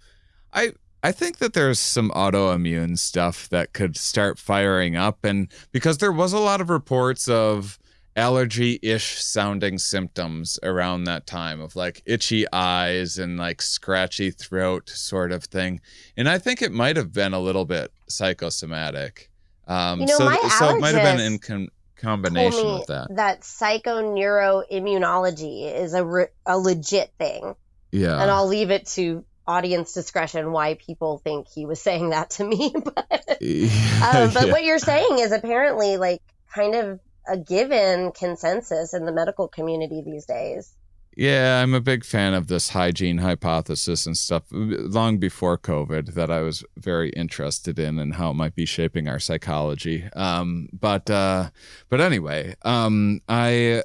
I think that there's some autoimmune stuff that could start firing up, and because there was a lot of reports of allergy-ish sounding symptoms around that time of like itchy eyes and like scratchy throat sort of thing. And I think it might have been a little bit psychosomatic. My so it might have been in combination told me with that. That psychoneuroimmunology is a legit thing. Yeah. And I'll leave it to audience discretion why people think he was saying that to me. But what you're saying is apparently like kind of a given consensus in the medical community these days. Yeah, I'm a big fan of this hygiene hypothesis and stuff long before COVID that I was very interested in and how it might be shaping our psychology. But anyway, I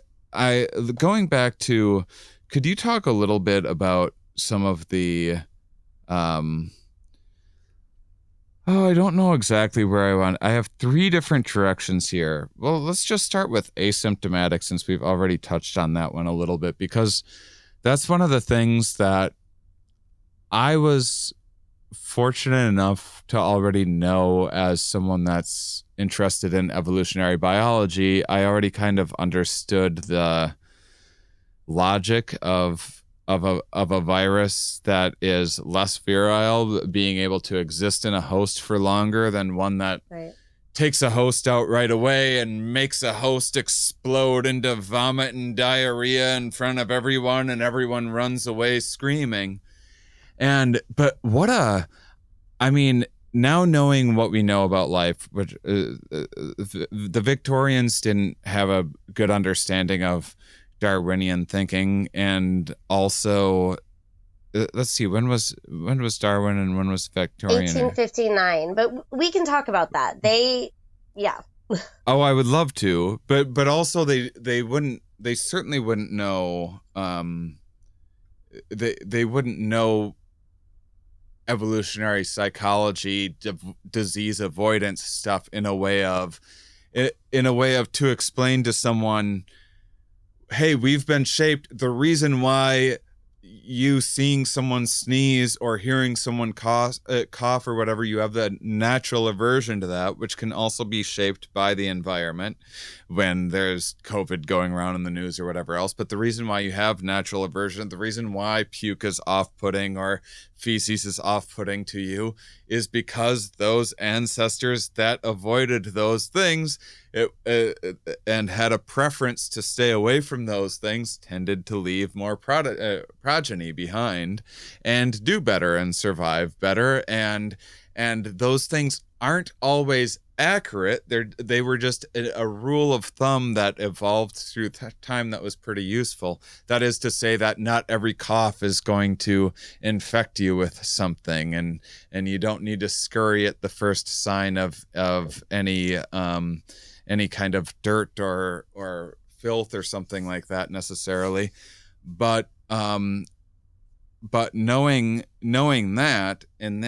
going back to, could you talk a little bit about some of the I don't know exactly where I want. I have 3 different directions here. Well, let's just start with asymptomatic since we've already touched on that one a little bit, because that's one of the things that I was fortunate enough to already know as someone that's interested in evolutionary biology. I already kind of understood the logic of a virus that is less virile being able to exist in a host for longer than one that takes a host out right away and makes a host explode into vomit and diarrhea in front of everyone, and everyone runs away screaming. But now knowing what we know about life, which the Victorians didn't have a good understanding of Darwinian thinking, and also let's see, when was Darwin and when was Victorian? 1859, but we can talk about that. I would love to, but also they certainly wouldn't know they wouldn't know evolutionary psychology, disease avoidance stuff in a way of to explain to someone, hey, we've been shaped. The reason why you seeing someone sneeze or hearing someone cough or whatever, you have that natural aversion to that, which can also be shaped by the environment when there's COVID going around in the news or whatever else. But the reason why you have natural aversion, the reason why puke is off-putting or feces is off-putting to you, is because those ancestors that avoided those things and had a preference to stay away from those things tended to leave more progeny behind and do better and survive better. And those things aren't always accurate. They were just a rule of thumb that evolved through time that was pretty useful. That is to say that not every cough is going to infect you with something, and you don't need to scurry at the first sign of any kind of dirt or filth or something like that necessarily. But knowing that, and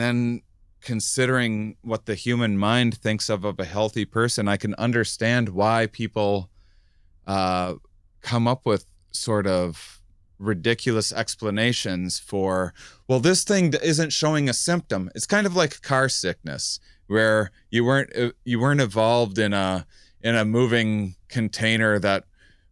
then considering what the human mind thinks of a healthy person, I can understand why people come up with sort of ridiculous explanations for, well, this thing isn't showing a symptom. It's kind of like car sickness, where you weren't evolved in a moving container that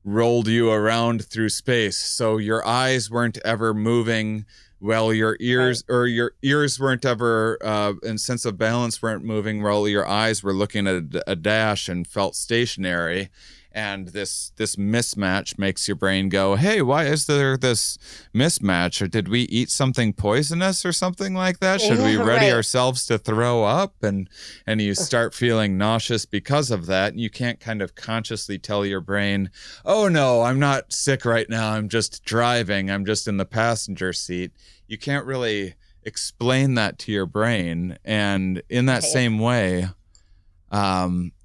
rolled you around through space, so your eyes weren't ever moving. Well, your ears weren't ever, and sense of balance weren't moving while your eyes were looking at a dash and felt stationary. And this mismatch makes your brain go, hey, why is there this mismatch? Or did we eat something poisonous or something like that? Should we ready ourselves to throw up? And you start feeling nauseous because of that. And you can't kind of consciously tell your brain, oh, no, I'm not sick right now. I'm just driving. I'm just in the passenger seat. You can't really explain that to your brain. And in that same way,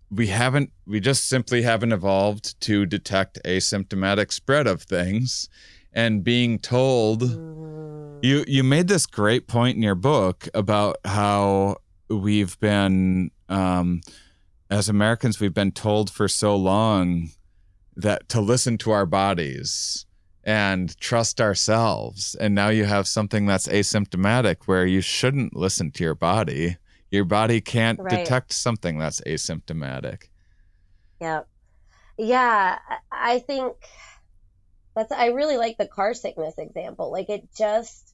we just simply haven't evolved to detect asymptomatic spread of things. And being told, you made this great point in your book about how we've been, as Americans, we've been told for so long that to listen to our bodies and trust ourselves. And now you have something that's asymptomatic where you shouldn't listen to your body. Your body can't detect something that's asymptomatic. Yeah. I think I really like the car sickness example. Like, it just,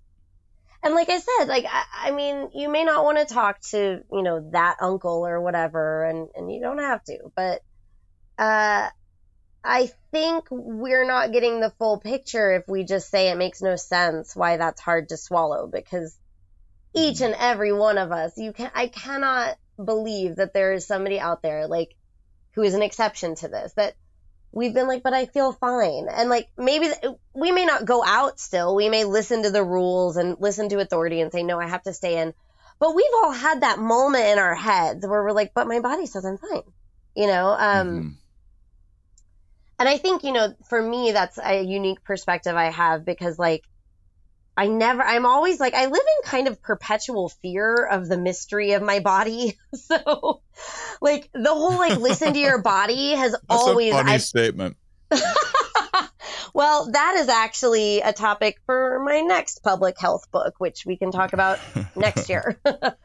and like I said, like, I mean, you may not want to talk to, that uncle or whatever, and you don't have to, but, I think we're not getting the full picture if we just say it makes no sense why that's hard to swallow, because each and every one of us, I cannot believe that there is somebody out there, like, who is an exception to this, that we've been like, but I feel fine. And like, maybe we may not go out still. We may listen to the rules and listen to authority and say, no, I have to stay in. But we've all had that moment in our heads where we're like, but my body says I'm fine, And I think, for me, that's a unique perspective I have, because like, I'm always like, I live in kind of perpetual fear of the mystery of my body. So like the whole, like, listen to your body has That's always a funny statement. Well, that is actually a topic for my next public health book, which we can talk about next year. But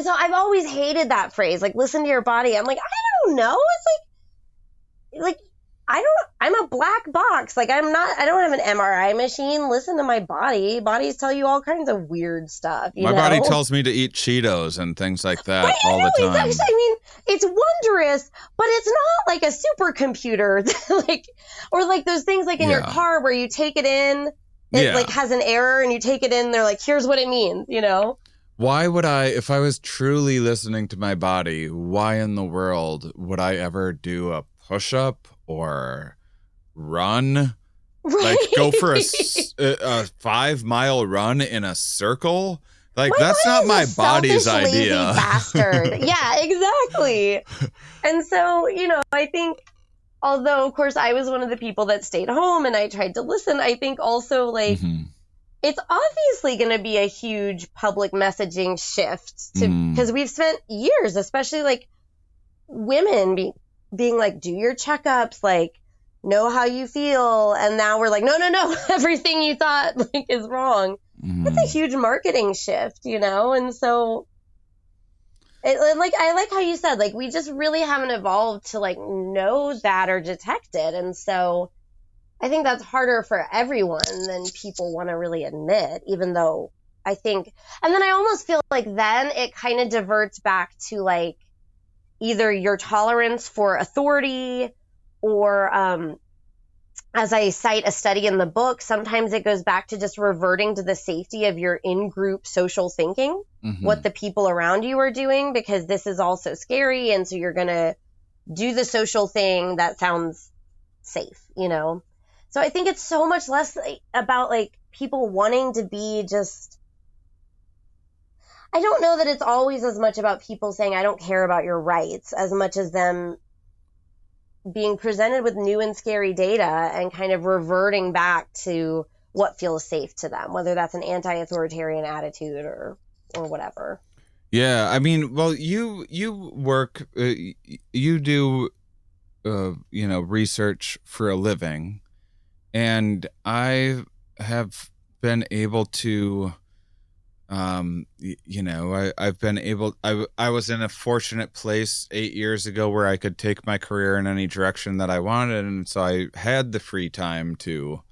so I've always hated that phrase, like, listen to your body. I'm like, I don't know. It's like, I'm a black box. Like, I don't have an MRI machine. Listen to my body. Bodies tell you all kinds of weird stuff. My body tells me to eat Cheetos and things like that all the time. It's wondrous, but it's not like a supercomputer, like, or like those things like in your car where you take it in, it like has an error and you take it in. They're like, here's what it means, Why would if I was truly listening to my body, why in the world would I ever do a push-up or run? Like, go for a 5-mile run in a circle? Like, that's not my body's idea. Bastard. Yeah, exactly. And so, I think, although of course I was one of the people that stayed home and I tried to listen, I think also, like, it's obviously going to be a huge public messaging shift because we've spent years, especially like women being like, do your checkups, like, know how you feel. And now we're like, no, everything you thought like is wrong. That's a huge marketing shift, And so I like how you said, like, we just really haven't evolved to like know that or detect it. And so I think that's harder for everyone than people want to really admit, even though I think, and then I almost feel like then it kind of diverts back to like either your tolerance for authority or, as I cite a study in the book, sometimes it goes back to just reverting to the safety of your in-group social thinking, what the people around you are doing, because this is all so scary. And so you're going to do the social thing that sounds safe, So I think it's so much less about like people wanting to be just, I don't know that it's always as much about people saying, I don't care about your rights, as much as them being presented with new and scary data and kind of reverting back to what feels safe to them, whether that's an anti-authoritarian attitude or whatever. Yeah, I mean, well, you work, you do, research for a living, and I have been able to, I've been able, I was in a fortunate place 8 years ago where I could take my career in any direction that I wanted. And so I had the free time to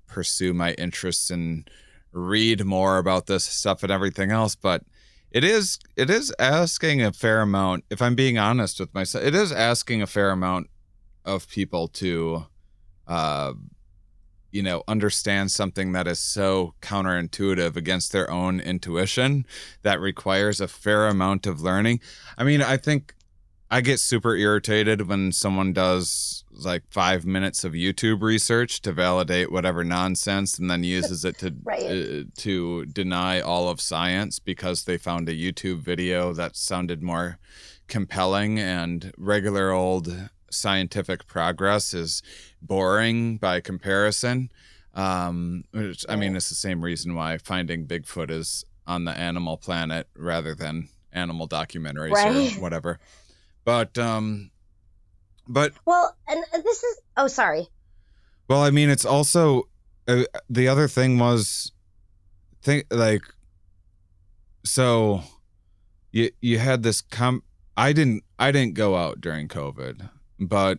pursue my interests and read more about this stuff and everything else. But it is asking a fair amount, if I'm being honest with myself, it is asking a fair amount of people to, understand something that is so counterintuitive against their own intuition that requires a fair amount of learning. I mean, I think I get super irritated when someone does like 5 minutes of YouTube research to validate whatever nonsense and then uses it to Right. To deny all of science because they found a YouTube video that sounded more compelling, and regular old scientific progress is boring by comparison. Which, I mean, it's the same reason why finding Bigfoot is on the Animal Planet rather than animal documentaries Right. or whatever. But Well, and this is, oh, sorry. well, I mean, it's also the other thing was so you had this I didn't go out during COVID, but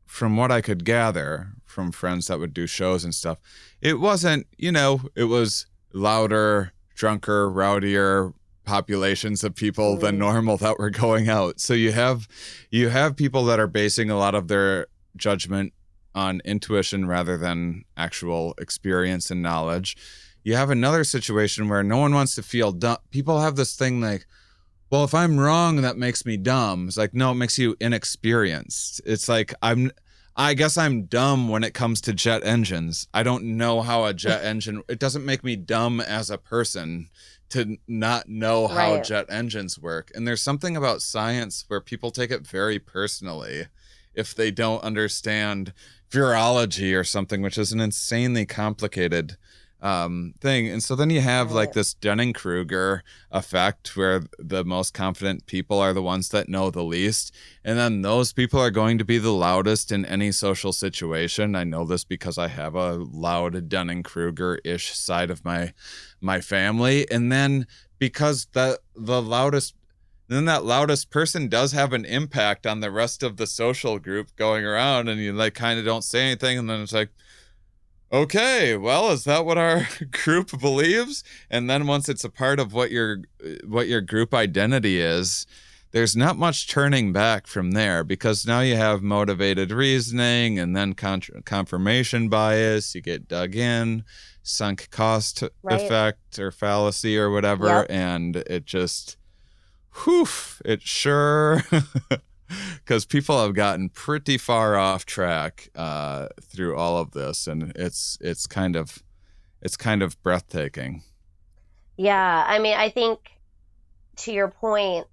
from what I could gather from friends that would do shows and stuff, it wasn't, it was louder, drunker, rowdier populations of people than normal that were going out. So you have people that are basing a lot of their judgment on intuition rather than actual experience and knowledge. You have another situation where no one wants to feel dumb. People have this thing like, well, if I'm wrong, that makes me dumb. It's like, no, it makes you inexperienced. It's like, I guess I'm dumb when it comes to jet engines. I don't know how a jet engine, it doesn't make me dumb as a person to not know how Right. jet engines work. And there's something about science where people take it very personally if they don't understand virology or something, which is an insanely complicated thing. And so then you have like this Dunning-Kruger effect where the most confident people are the ones that know the least, and then those people are going to be the loudest in any social situation. I know this because I have a loud Dunning-Kruger-ish side of my family. And then because that loudest person does have an impact on the rest of the social group going around, and you like kind of don't say anything, and then it's like, okay, well, is that what our group believes? And then once it's a part of what your group identity is, there's not much turning back from there, because now you have motivated reasoning and then confirmation bias. You get dug in, sunk cost effect or fallacy or whatever, and it just, it sure... because people have gotten pretty far off track through all of this, and it's kind of breathtaking. Yeah, I mean, I think to your point,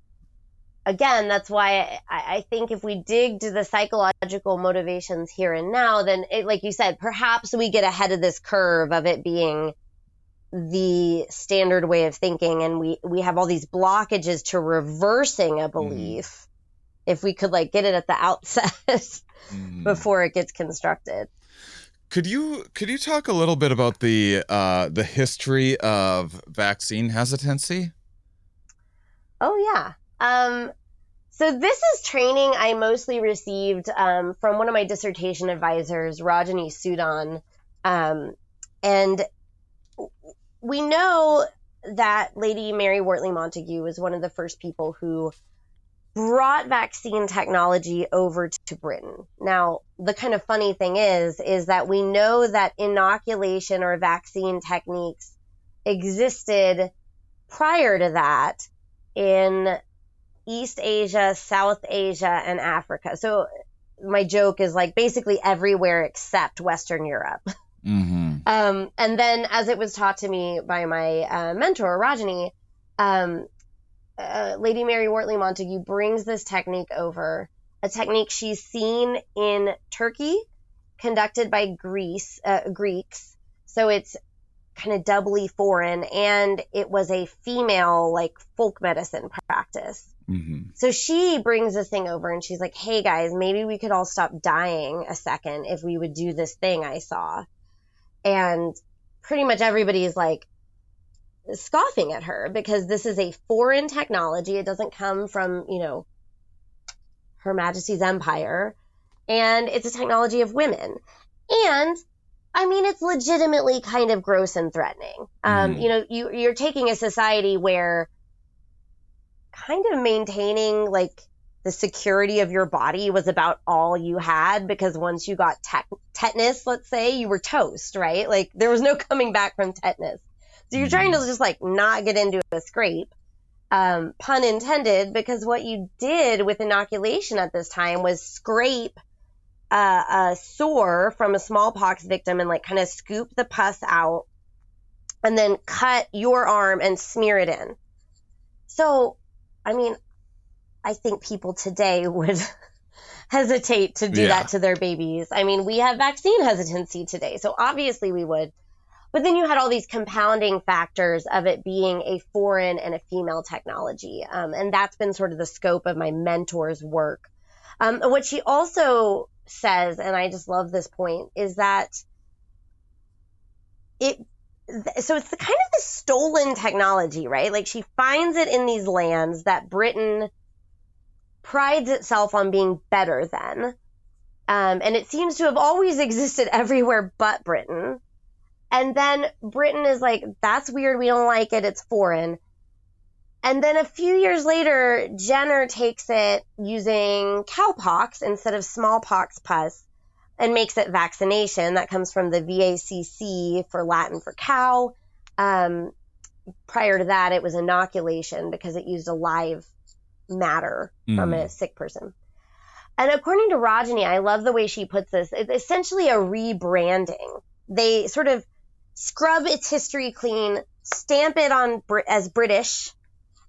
again, that's why I think if we dig to the psychological motivations here and now, then like you said, perhaps we get ahead of this curve of it being the standard way of thinking, and we have all these blockages to reversing a belief. If we could like get it at the outset. before it gets constructed. Could you talk a little bit about the history of vaccine hesitancy? Oh yeah. So this is training I mostly received from one of my dissertation advisors, Rajani Sudan, and we know that Lady Mary Wortley Montagu was one of the first people who brought vaccine technology over to Britain. Now, the kind of funny thing is that we know that inoculation or vaccine techniques existed prior to that in East Asia, South Asia, and Africa. So my joke is like basically everywhere except Western Europe. Mm-hmm. And then as it was taught to me by my mentor, Rajani, Lady Mary Wortley Montagu brings this technique over, a technique she's seen in Turkey, conducted by Greeks. So it's kind of doubly foreign, and it was a female like folk medicine practice. Mm-hmm. So she brings this thing over and she's like, hey guys, maybe we could all stop dying a second if we would do this thing I saw. And pretty much everybody's like scoffing at her because this is a foreign technology. It doesn't come from, Her Majesty's Empire. And it's a technology of women. And I mean, it's legitimately kind of gross and threatening. You're taking a society where kind of maintaining like the security of your body was about all you had, because once you got tetanus, let's say, you were toast, right? Like there was no coming back from tetanus. So you're trying to just like not get into a scrape, pun intended, because what you did with inoculation at this time was scrape a sore from a smallpox victim and like kind of scoop the pus out and then cut your arm and smear it in. So, I mean, I think people today would hesitate to do that to their babies. I mean, we have vaccine hesitancy today, so obviously we would. But then you had all these compounding factors of it being a foreign and a female technology. And that's been sort of the scope of my mentor's work. What she also says, and I just love this point, is that so it's the kind of the stolen technology, right? Like she finds it in these lands that Britain prides itself on being better than. And it seems to have always existed everywhere but Britain. And then Britain is like, that's weird. We don't like it. It's foreign. And then a few years later, Jenner takes it using cowpox instead of smallpox pus and makes it vaccination. That comes from the VACC, for Latin for cow. Prior to that, it was inoculation because it used a live matter from a sick person. And according to Rajani, I love the way she puts this. It's essentially a rebranding. They sort of scrub its history clean, stamp it on as British.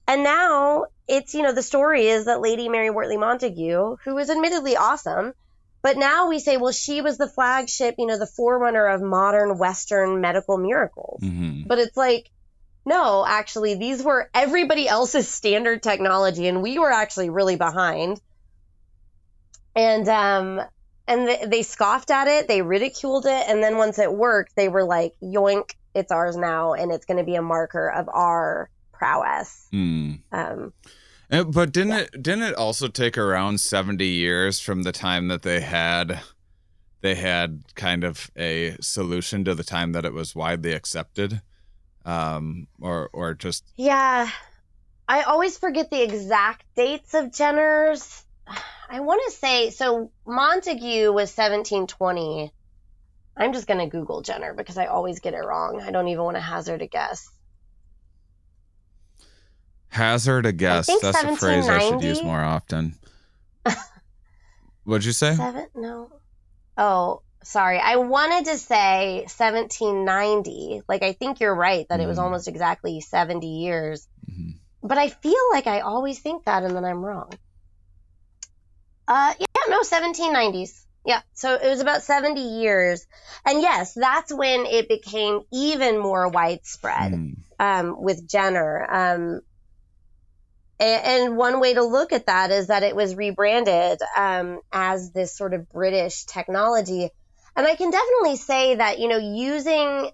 And now it's, the story is that Lady Mary Wortley Montagu, who is admittedly awesome, but now we say, well, she was the flagship, the forerunner of modern Western medical miracles. Mm-hmm. But it's like, no, actually, these were everybody else's standard technology, and we were actually really behind. And they scoffed at it, they ridiculed it, and then once it worked, they were like, yoink, it's ours now, and it's going to be a marker of our prowess. But didn't it also take around 70 years from the time that they had kind of a solution to the time that it was widely accepted? Or just... Yeah, I always forget the exact dates of Jenner's. I want to say, so Montagu was 1720. I'm just going to Google Jenner because I always get it wrong. I don't even want to hazard a guess. Hazard a guess. That's a phrase I should use more often. What'd you say? No. Oh, sorry. I wanted to say 1790. Like, I think you're right that it was almost exactly 70 years. Mm-hmm. But I feel like I always think that and then I'm wrong. 1790s. Yeah, so it was about 70 years. And yes, that's when it became even more widespread with Jenner. And one way to look at that is that it was rebranded as this sort of British technology. And I can definitely say that, using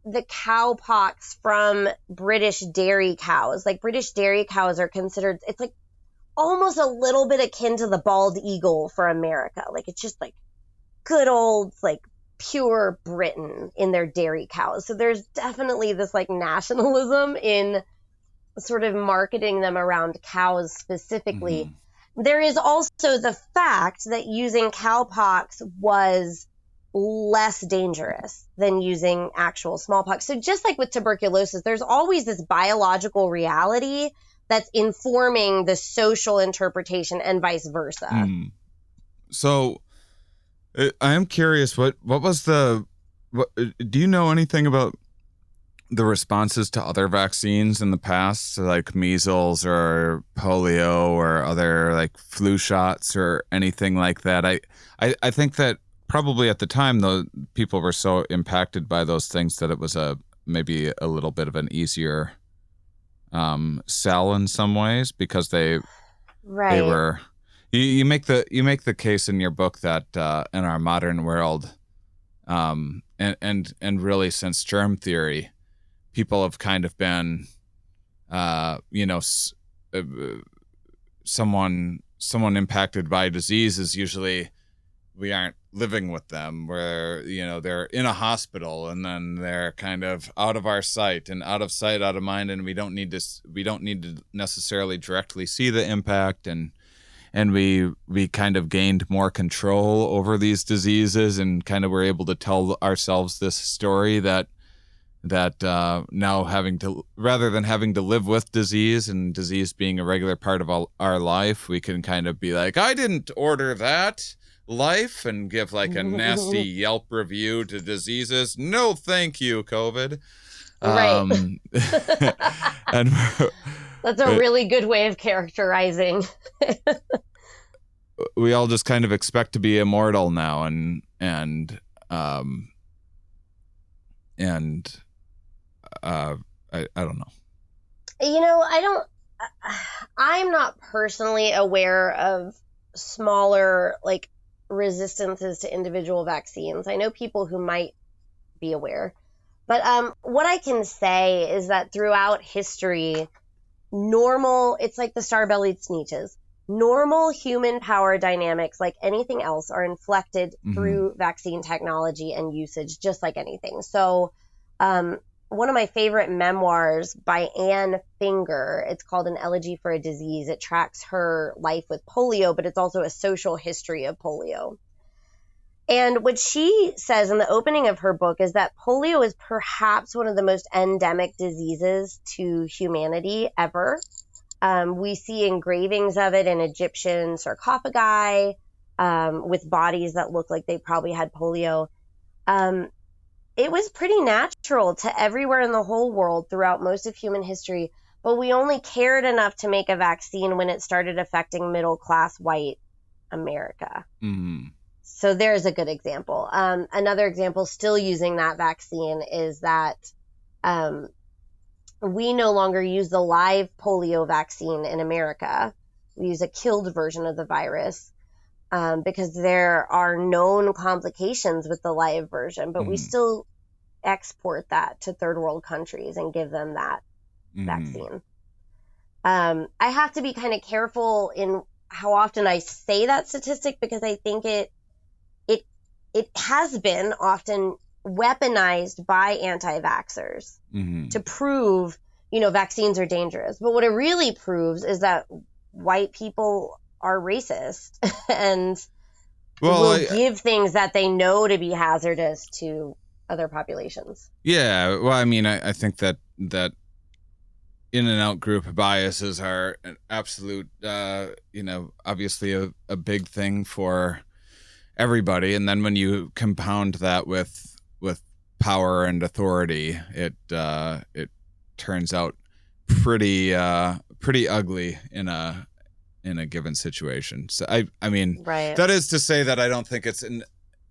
the cowpox from British dairy cows, like British dairy cows are considered, it's like almost a little bit akin to the bald eagle for America. Like it's just like good old, like pure Britain in their dairy cows. So there's definitely this like nationalism in sort of marketing them around cows specifically. Mm-hmm. There is also the fact that using cowpox was less dangerous than using actual smallpox. So just like with tuberculosis, there's always this biological reality that's informing the social interpretation and vice versa. Mm. So I am curious, what was do you know anything about the responses to other vaccines in the past, like measles or polio or other like flu shots or anything like that? I think that probably at the time, though, people were so impacted by those things that it was maybe a little bit of an easier sell in some ways, because they were. You make the case in your book that in our modern world, and really since germ theory, people have kind of been, someone impacted by disease is usually, we aren't living with them, where they're in a hospital and then they're kind of out of our sight, and out of sight, out of mind, and we don't need to necessarily directly see the impact, and we kind of gained more control over these diseases, and kind of were able to tell ourselves this story that now rather than having to live with disease, and disease being a regular part of our life, we can kind of be like, I didn't order that life, and give like a nasty Yelp review to diseases. No, thank you, COVID. Right. And that's a really good way of characterizing. We all just kind of expect to be immortal now, and I don't know. I'm not personally aware of smaller like resistances to individual vaccines. I know people who might be aware, but what I can say is that throughout history, it's like the star-bellied sneetches. Normal human power dynamics, like anything else, are inflected through vaccine technology and usage, just like anything. So one of my favorite memoirs by Anne Finger, it's called An Elegy for a Disease. It tracks her life with polio, but it's also a social history of polio. And what she says in the opening of her book is that polio is perhaps one of the most endemic diseases to humanity ever. We see engravings of it in Egyptian sarcophagi with bodies that look like they probably had polio. It was pretty natural to everywhere in the whole world throughout most of human history, but we only cared enough to make a vaccine when it started affecting middle-class white America. Mm-hmm. So there's a good example. Another example still using that vaccine is that we no longer use the live polio vaccine in America. We use a killed version of the virus because there are known complications with the live version, but we still export that to third world countries and give them that vaccine. I have to be kind of careful in how often I say that statistic, because I think it has been often weaponized by anti-vaxxers to prove, vaccines are dangerous. But what it really proves is that white people are racist and will give things that they know to be hazardous to other populations. Yeah, well, I mean, I think that in and out group biases are an absolute, obviously a big thing for everybody. And then when you compound that with power and authority, it turns out pretty ugly in a given situation. So I mean, right. That is to say that I don't think it's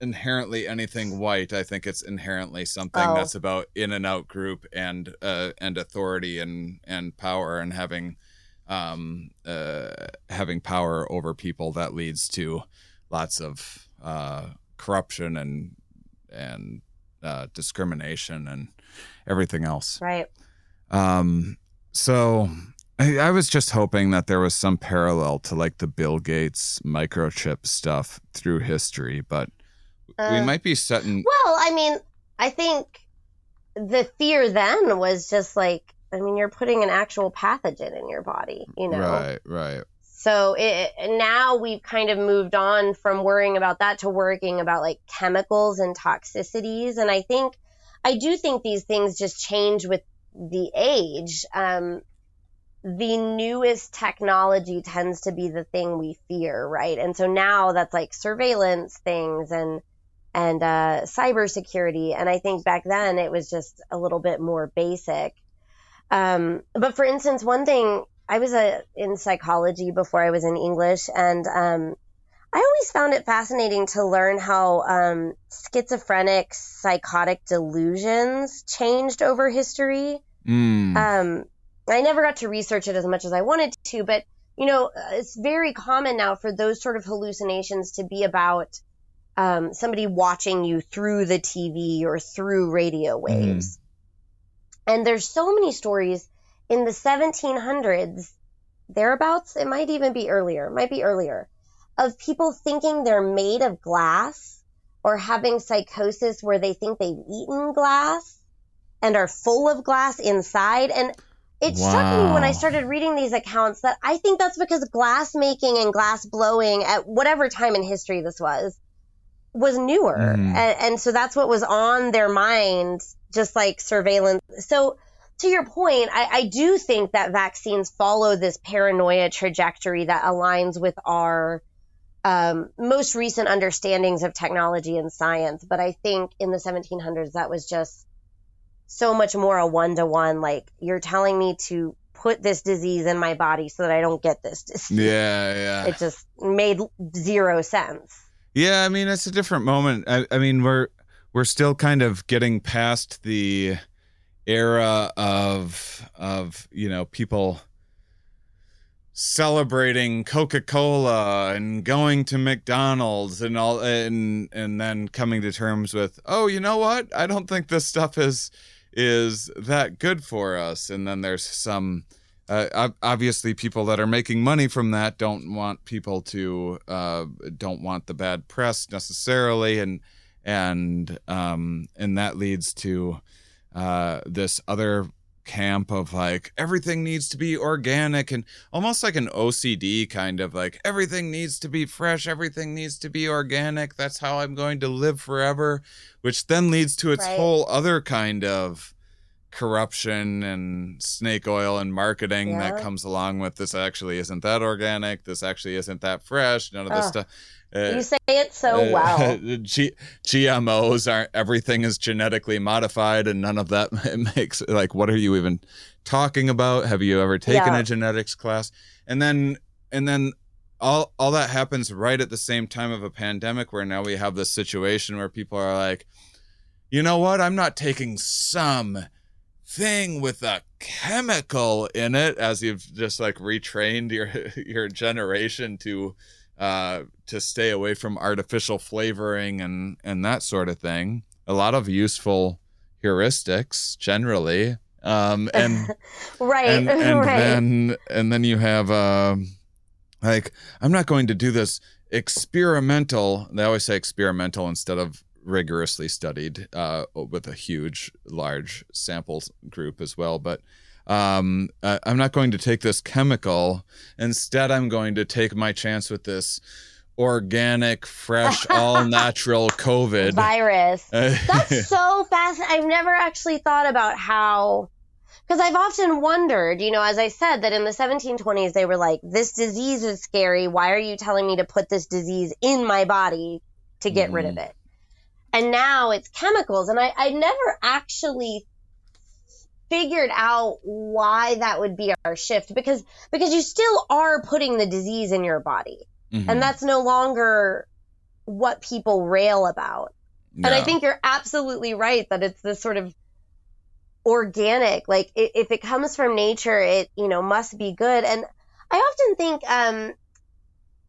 inherently anything white. I think it's inherently something that's about in and out group and authority and power, and having having power over people that leads to lots of corruption and discrimination and everything else. Right. So I was just hoping that there was some parallel to like the Bill Gates microchip stuff through history, but we might be setting. Well, I mean, I think the fear then was just like, I mean, you're putting an actual pathogen in your body, you know? Right. So now we've kind of moved on from worrying about that to worrying about like chemicals and toxicities. And I do think these things just change with the age. The newest technology tends to be the thing we fear, right? And so now that's like surveillance things and cybersecurity. And I think back then it was just a little bit more basic. But for instance, one thing, I was in psychology before I was in English, and I always found it fascinating to learn how schizophrenic psychotic delusions changed over history. I never got to research it as much as I wanted to, but you know, it's very common now for those sort of hallucinations to be about somebody watching you through the TV or through radio waves. And there's so many stories in the 1700s, thereabouts, it might even be earlier, of people thinking they're made of glass or having psychosis where they think they've eaten glass and are full of glass inside. And it struck me when I started reading these accounts that I think that's because glass making and glass blowing at whatever time in history this was newer. And so that's what was on their minds, just like surveillance. So to your point, I do think that vaccines follow this paranoia trajectory that aligns with our most recent understandings of technology and science. But I think in the 1700s, that was just so much more a one-to-one, like you're telling me to put this disease in my body so that I don't get this disease. Yeah. It just made zero sense. Yeah, I mean, it's a different moment. I mean, we're still kind of getting past the era of you know, people celebrating Coca-Cola and going to McDonald's and all, and then coming to terms with, oh, you know what? I don't think this stuff is that good for us. And then there's some obviously people that are making money from that don't want people to don't want the bad press necessarily, and that leads to this other camp of like everything needs to be organic and almost like an OCD kind of like everything needs to be fresh, everything needs to be organic, that's how I'm going to live forever, which then leads to its whole other kind of corruption and snake oil and marketing that comes along with this actually isn't that organic, this actually isn't that fresh, none of this stuff. You say it so well. GMOs aren't, everything is genetically modified, and none of that makes, like, what are you even talking about? Have you ever taken a genetics class? And then all that happens right at the same time of a pandemic, where now we have this situation where people are like, you know what? I'm not taking some thing with a chemical in it, as you've just like retrained your generation to stay away from artificial flavoring and that sort of thing. A lot of useful heuristics generally. And then you have like, I'm not going to do this experimental. They always say experimental instead of rigorously studied with a large sample group as well. But I'm not going to take this chemical. Instead, I'm going to take my chance with this organic, fresh, all natural COVID virus. That's so fascinating. I've never actually thought about how, because I've often wondered, you know, as I said, that in the 1720s, they were like, this disease is scary. Why are you telling me to put this disease in my body to get rid of it? And now it's chemicals. And I never actually figured out why that would be our shift, because you still are putting the disease in your body. And that's no longer what people rail about. And I think you're absolutely right that it's this sort of organic, like if it comes from nature, it, you know, must be good. And I often think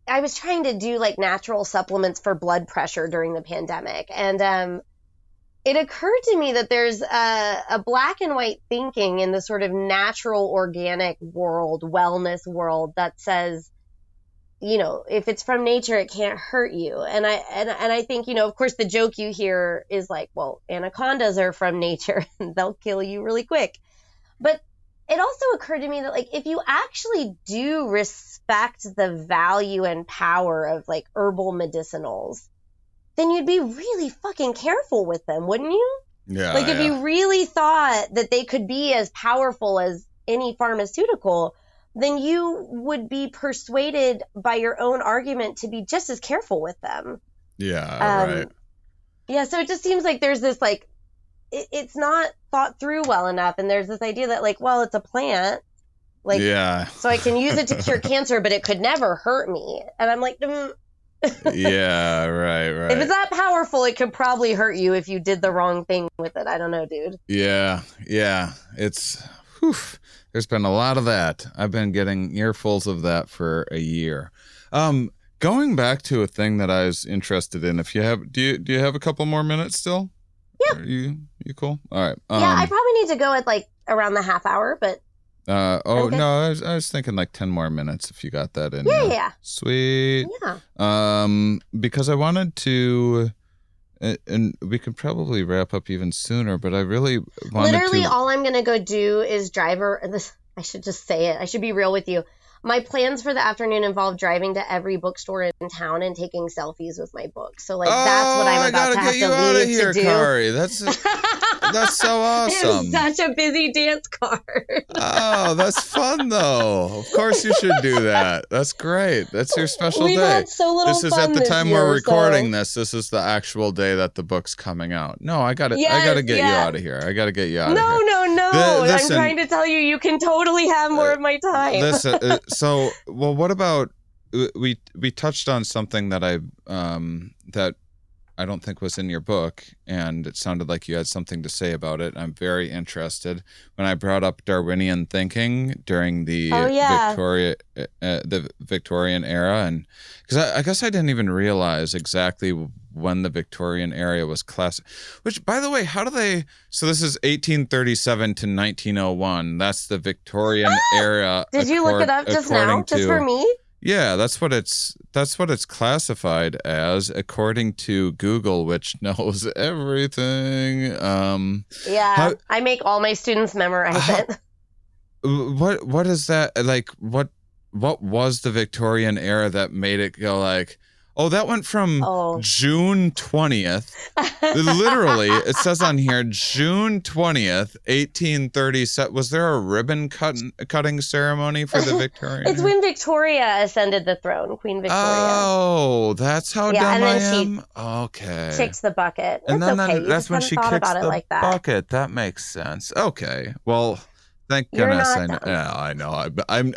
I was trying to do like natural supplements for blood pressure during the pandemic, and it occurred to me that there's a black and white thinking in the sort of natural, organic world, wellness world that says, you know, if it's from nature, it can't hurt you. And I think, you know, of course, the joke you hear is like, well, anacondas are from nature and they'll kill you really quick. But it also occurred to me that, like, if you actually do respect the value and power of like herbal medicinals, then you'd be really fucking careful with them, wouldn't you? Yeah. Like, if you really thought that they could be as powerful as any pharmaceutical, then you would be persuaded by your own argument to be just as careful with them. Yeah, right. Yeah, so it just seems like there's this, like, it's not thought through well enough, and there's this idea that, like, well, it's a plant, like, yeah. so I can use it to cure cancer, but it could never hurt me. And I'm like, yeah, right. If it's that powerful, it could probably hurt you if you did the wrong thing with it. I don't know, dude. Yeah. It's, whew, there's been a lot of that. I've been getting earfuls of that for a year. Going back to a thing that I was interested in, if you have, do you have a couple more minutes still? Yeah. Are you cool? All right. Yeah, I probably need to go at like around the half hour, but. Okay. No, I was thinking like 10 more minutes if you got that in. Yeah. Sweet. Yeah. Because I wanted to, and we could probably wrap up even sooner, but I really wanted Literally, to. all I'm going to go do is I should just say it. I should be real with you. My plans for the afternoon involve driving to every bookstore in town and taking selfies with my books. So, like, that's what I'm about to have to leave to do. Kari. That's so awesome. I have such a busy dance card. Oh, that's fun, though. Of course you should do that. That's great. That's your special We've day. had so little This is fun at the this time year, we're recording so. this. This is the actual day that the book's coming out. No, I gotta Yes, get you out of here. I gotta get you out of here. No. Listen, I'm trying to tell you, you can totally have more of my time. Listen, well, what about we touched on something that that I don't think was in your book, and it sounded like you had something to say about it. I'm very interested. When I brought up Darwinian thinking during the Victorian era, and because I guess I didn't even realize exactly when the Victorian era was classic. Which, by the way, how do they? So this is 1837 to 1901. That's the Victorian era. Did you look it up just now, just for me? Yeah, that's what it's classified as, according to Google, which knows everything. I make all my students memorize it. What is that like? What was the Victorian era that made it go like? Oh, that went from June 20th. Literally, it says on here, June 20th, 1837. Was there a ribbon cutting ceremony for the Victorian? It's when Victoria ascended the throne, Queen Victoria. Oh, that's how dumb and I then am? Okay. Kicks the bucket. And then okay. that's when she kicks the like that. bucket. That makes sense. Okay. Well, thank You're goodness not I know. dumb. Yeah, I know.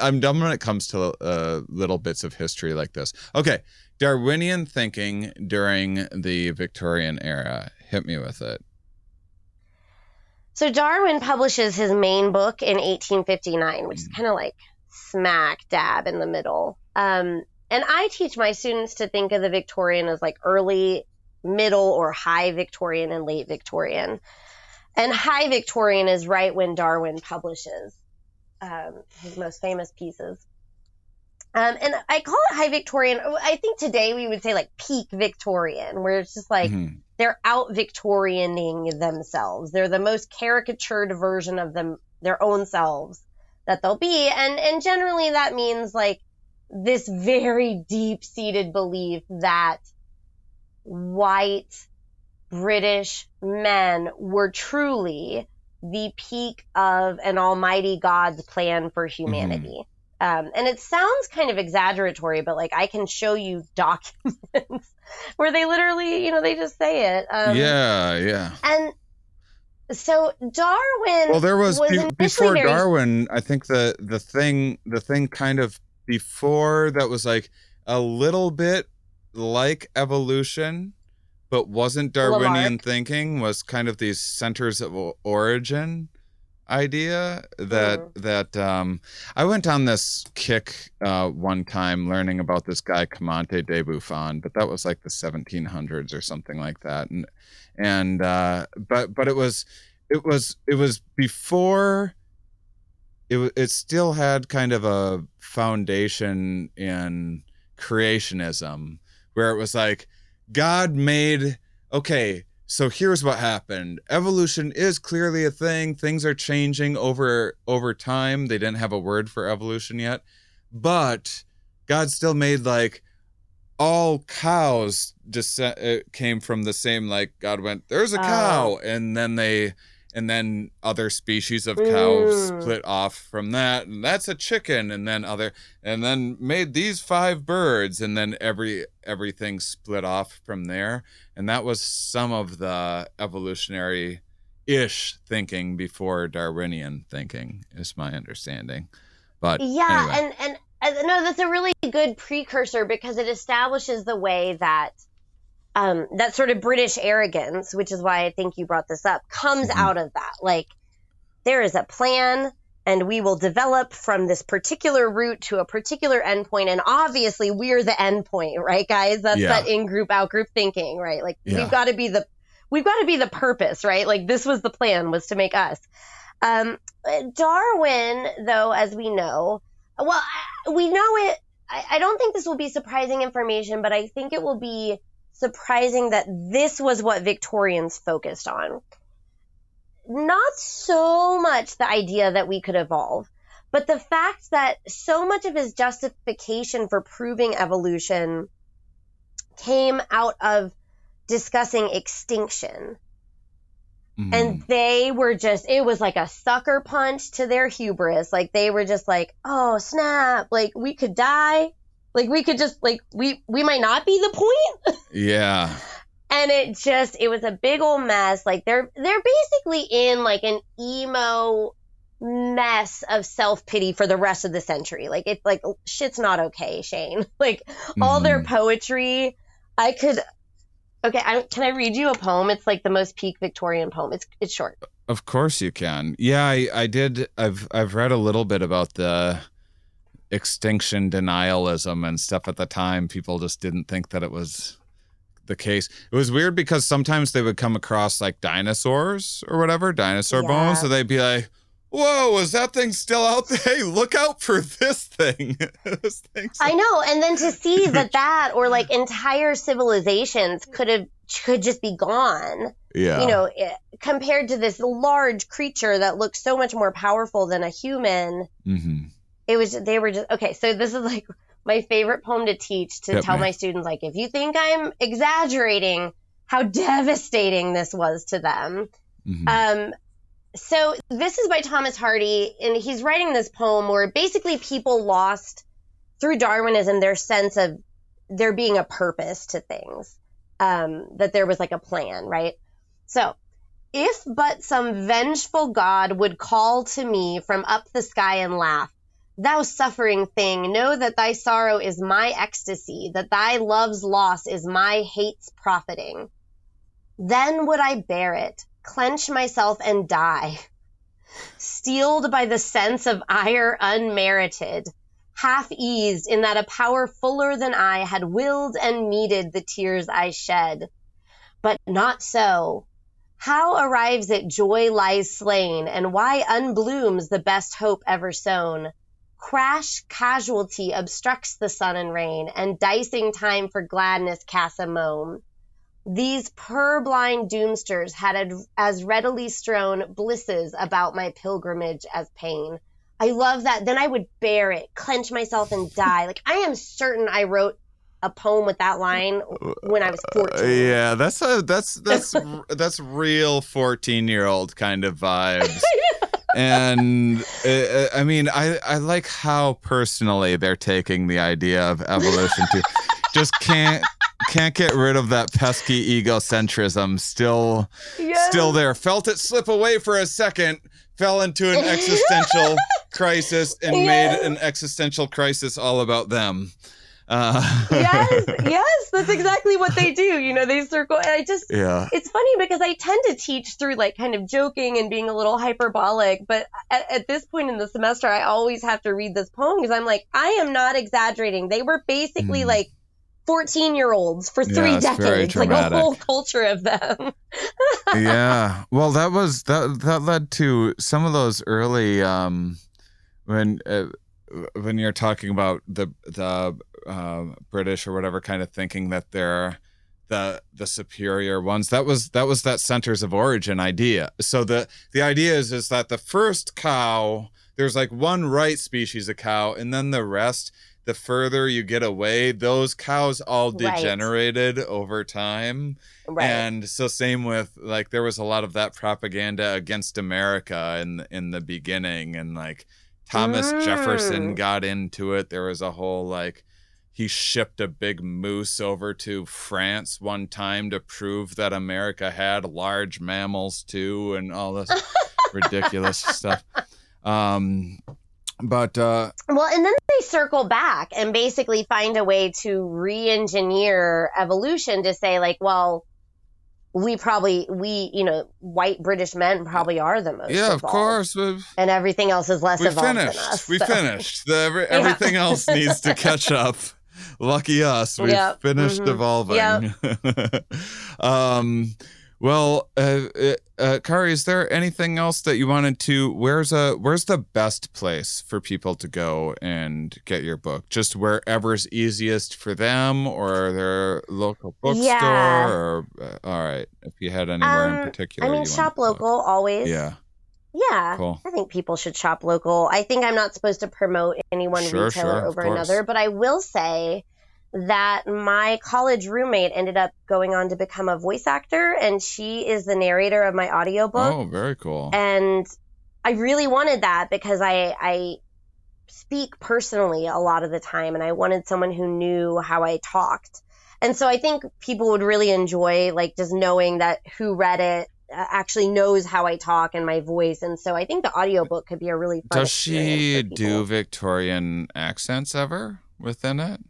I'm dumb when it comes to little bits of history like this. Okay. Darwinian thinking during the Victorian era. Hit me with it. So Darwin publishes his main book in 1859, which is kind of like smack dab in the middle. And I teach my students to think of the Victorian as like early, middle, or high Victorian and late Victorian. And high Victorian is right when Darwin publishes his most famous pieces. And I call it high Victorian. I think today we would say like peak Victorian, where it's just like they're out Victorianing themselves. They're the most caricatured version of their own selves that they'll be. And generally that means like this very deep-seated belief that white British men were truly the peak of an almighty God's plan for humanity. And it sounds kind of exaggeratory, but like I can show you documents where they literally, they just say it. Yeah. And so Darwin. Well, there was before very... Darwin. I think the thing kind of before that was like a little bit like evolution, but wasn't Darwinian thinking, was kind of these centers of origin. idea that I went on this kick one time learning about this guy Camonte de Buffon, but that was like the 1700s or something like that, and but it was before it still had kind of a foundation in creationism, where it was like God made, okay, so here's what happened. Evolution is clearly a thing. Things are changing over time. They didn't have a word for evolution yet, but God still made like all cows came from the same, like God went, there's a cow, and then other species of cows split off from that, and that's a chicken, and then made these 5 birds, and then everything split off from there. And that was some of the evolutionary-ish thinking before Darwinian thinking, is my understanding. But yeah, anyway. and no, that's a really good precursor, because it establishes the way that that sort of British arrogance, which is why I think you brought this up, comes out of that. Like, there is a plan, and we will develop from this particular route to a particular endpoint. And obviously, we're the endpoint, right, guys? That's that in-group, out-group thinking, right? Like, we've got to be the purpose, right? Like, this was the plan, was to make us. Darwin, though, as we know, well, we know it. I don't think this will be surprising information, but I think it will be surprising that this was what Victorians focused on. Not so much the idea that we could evolve, but the fact that so much of his justification for proving evolution came out of discussing extinction. And they were just, it was like a sucker punch to their hubris. Like, they were just like, oh, snap, like, we could die. Like, we could just, like, we might not be the point. Yeah. And it was a big old mess. Like, they're basically in, like, an emo mess of self-pity for the rest of the century. Like, it's like, shit's not okay, Shane. Like, all their poetry, can I read you a poem? It's like the most peak Victorian poem. It's short. Of course you can. Yeah, I did. I've read a little bit about the extinction denialism and stuff at the time. People just didn't think that it was the case. It was weird because sometimes they would come across like dinosaurs or whatever, dinosaur bones, so they'd be like, whoa, is that thing still out there? Hey, look out for this thing. I know. And then to see that or like entire civilizations could just be gone. Yeah. You know, compared to this large creature that looks so much more powerful than a human. They were just, okay, so this is like my favorite poem to teach, to tell my students, like, if you think I'm exaggerating how devastating this was to them. So this is by Thomas Hardy, and he's writing this poem where basically people lost, through Darwinism, their sense of there being a purpose to things, that there was like a plan, right? So, if but some vengeful God would call to me from up the sky and laugh, thou suffering thing, know that thy sorrow is my ecstasy, that thy love's loss is my hate's profiting. Then would I bear it, clench myself and die, steeled by the sense of ire unmerited, half eased in that a power fuller than I had willed and meted the tears I shed. But not so. How arrives it joy lies slain, and why unblooms the best hope ever sown? Crash casualty obstructs the sun and rain, and dicing time for gladness casts a moan. These purblind doomsters had as readily strown blisses about my pilgrimage as pain. I love that. Then I would bear it, clench myself and die. Like, I am certain I wrote a poem with that line when I was 14. Yeah, that's real 14-year-old kind of vibes. And I mean, I like how personally they're taking the idea of evolution too. Just can't get rid of that pesky egocentrism. Still there. Felt it slip away for a second. Fell into an existential crisis and made an existential crisis all about them. Yes, that's exactly what they do. They circle. And Yeah. it's funny because I tend to teach through like kind of joking and being a little hyperbolic. But at this point in the semester, I always have to read this poem because I'm like, I am not exaggerating. They were basically like 14-year-olds for 3 it's very decades, like a dramatic. whole culture of them. Yeah. Well, that led to some of those early when you're talking about the British or whatever kind of thinking that they're the superior ones. That was that centers of origin idea. So the idea is that the first cow, there's like one right species of cow, and then the rest, the further you get away, those cows all degenerated over time. Right. And so same with like there was a lot of that propaganda against America in the beginning, and like Thomas Jefferson got into it. There was a whole like he shipped a big moose over to France one time to prove that America had large mammals too, and all this ridiculous stuff. But well, and then they circle back and basically find a way to re-engineer evolution to say like, well, we white British men probably are the most yeah, evolved, of course, and everything else is less evolved than us. We finished. Everything else needs to catch up. Lucky us, we've finished evolving. Yep. Well, Kari, is there anything else that you wanted to? Where's the best place for people to go and get your book? Just wherever's easiest for them, or their local bookstore, or all right, if you had anywhere in particular. I mean, shop local always. Yeah. Yeah, cool. I think people should shop local. I think I'm not supposed to promote any one retailer over another, but I will say that my college roommate ended up going on to become a voice actor, and she is the narrator of my audiobook. Oh, very cool. And I really wanted that because I speak personally a lot of the time, and I wanted someone who knew how I talked. And so I think people would really enjoy like just knowing that who read it actually knows how I talk and my voice. And so I think the audiobook could be a really fun Does she experience for people. do Victorian accents ever within it?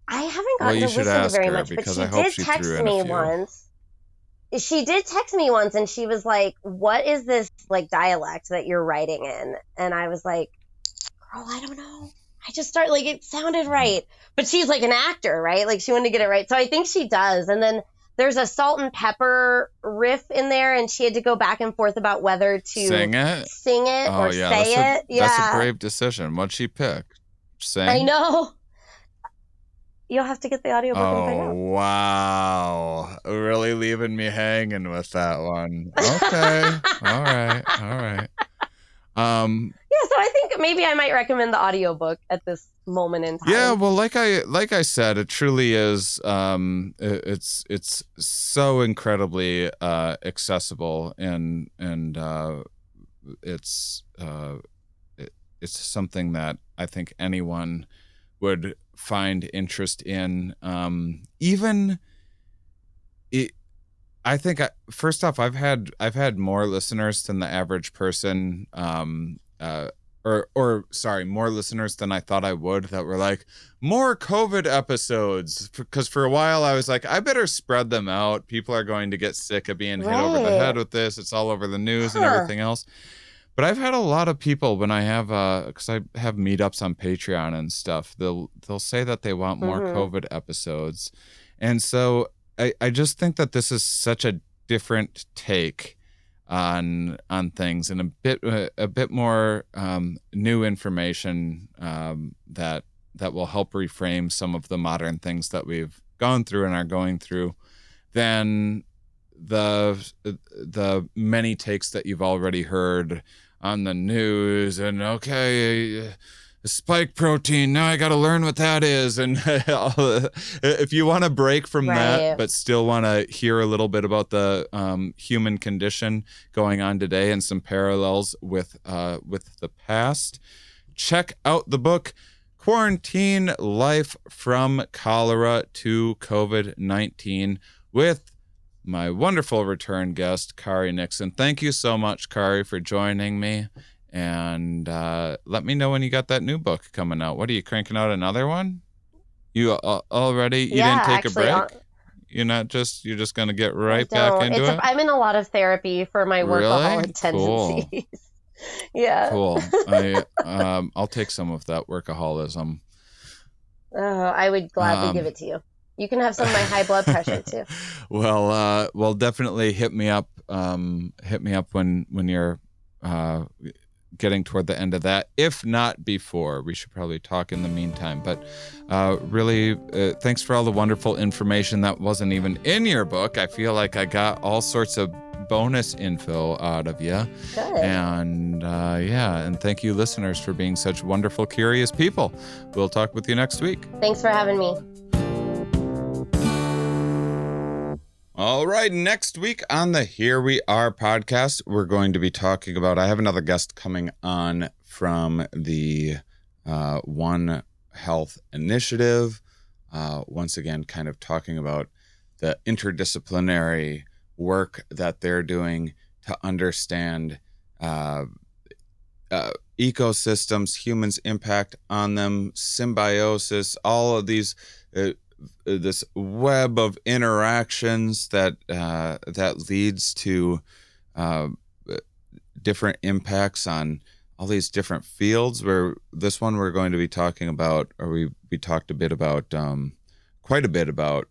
I haven't gotten to listen to very much, but she did text me once. She did text me once, and she was like, what is this like dialect that you're writing in? And I was like, girl, I don't know. I just started like, it sounded right. But she's like an actor, right? Like she wanted to get it right. So I think she does. And then there's a salt and pepper riff in there, and she had to go back and forth about whether to sing it or say it. Yeah. That's a brave decision. What'd she pick? Sing? I know. You'll have to get the audiobook and find out. Wow. Really leaving me hanging with that one. Okay. All right. Yeah, so I think maybe I might recommend the audiobook at this moment in time. Yeah, well, like I said, it truly is. It's so incredibly accessible, and it's something that I think anyone would find interest in. I think first off, I've had more listeners than the average person, more listeners than I thought I would, that were like, more COVID episodes, because for a while I was like, I better spread them out. People are going to get sick of being hit over the head with this. It's all over the news and everything else. But I've had a lot of people when I have, because I have meetups on Patreon and stuff, they'll say that they want more COVID episodes. And so I just think that this is such a different take on things, and a bit more new information that will help reframe some of the modern things that we've gone through and are going through than the many takes that you've already heard on the news. And spike protein, now I got to learn what that is. And if you want to break from that, but still want to hear a little bit about the human condition going on today and some parallels with the past, check out the book Quarantine Life from Cholera to COVID-19 with my wonderful return guest, Kari Nixon. Thank you so much, Kari, for joining me. And let me know when you got that new book coming out. What are you cranking out, another one? You already? You Yeah, didn't take actually, a break? You're just going to get I right back don't. into it? I'm in a lot of therapy for my Really? workaholic Cool. tendencies. Yeah. Cool. I'll take some of that workaholism. Oh, I would gladly give Um, it to you. You can have some of my high blood pressure too. well, definitely hit me up. Hit me up when you're getting toward the end of that. If not before, we should probably talk in the meantime. But really, thanks for all the wonderful information that wasn't even in your book. I feel like I got all sorts of bonus info out of you. Good. And and thank you, listeners, for being such wonderful, curious people. We'll talk with you next week. Thanks for having me. All right, next week on the Here We Are podcast, we're going to be talking about, I have another guest coming on from the One Health Initiative. Once again, kind of talking about the interdisciplinary work that they're doing to understand ecosystems, humans' impact on them, symbiosis, all of these this web of interactions that leads to different impacts on all these different fields. Where this one we're going to be talking about, or we talked a bit about, quite a bit about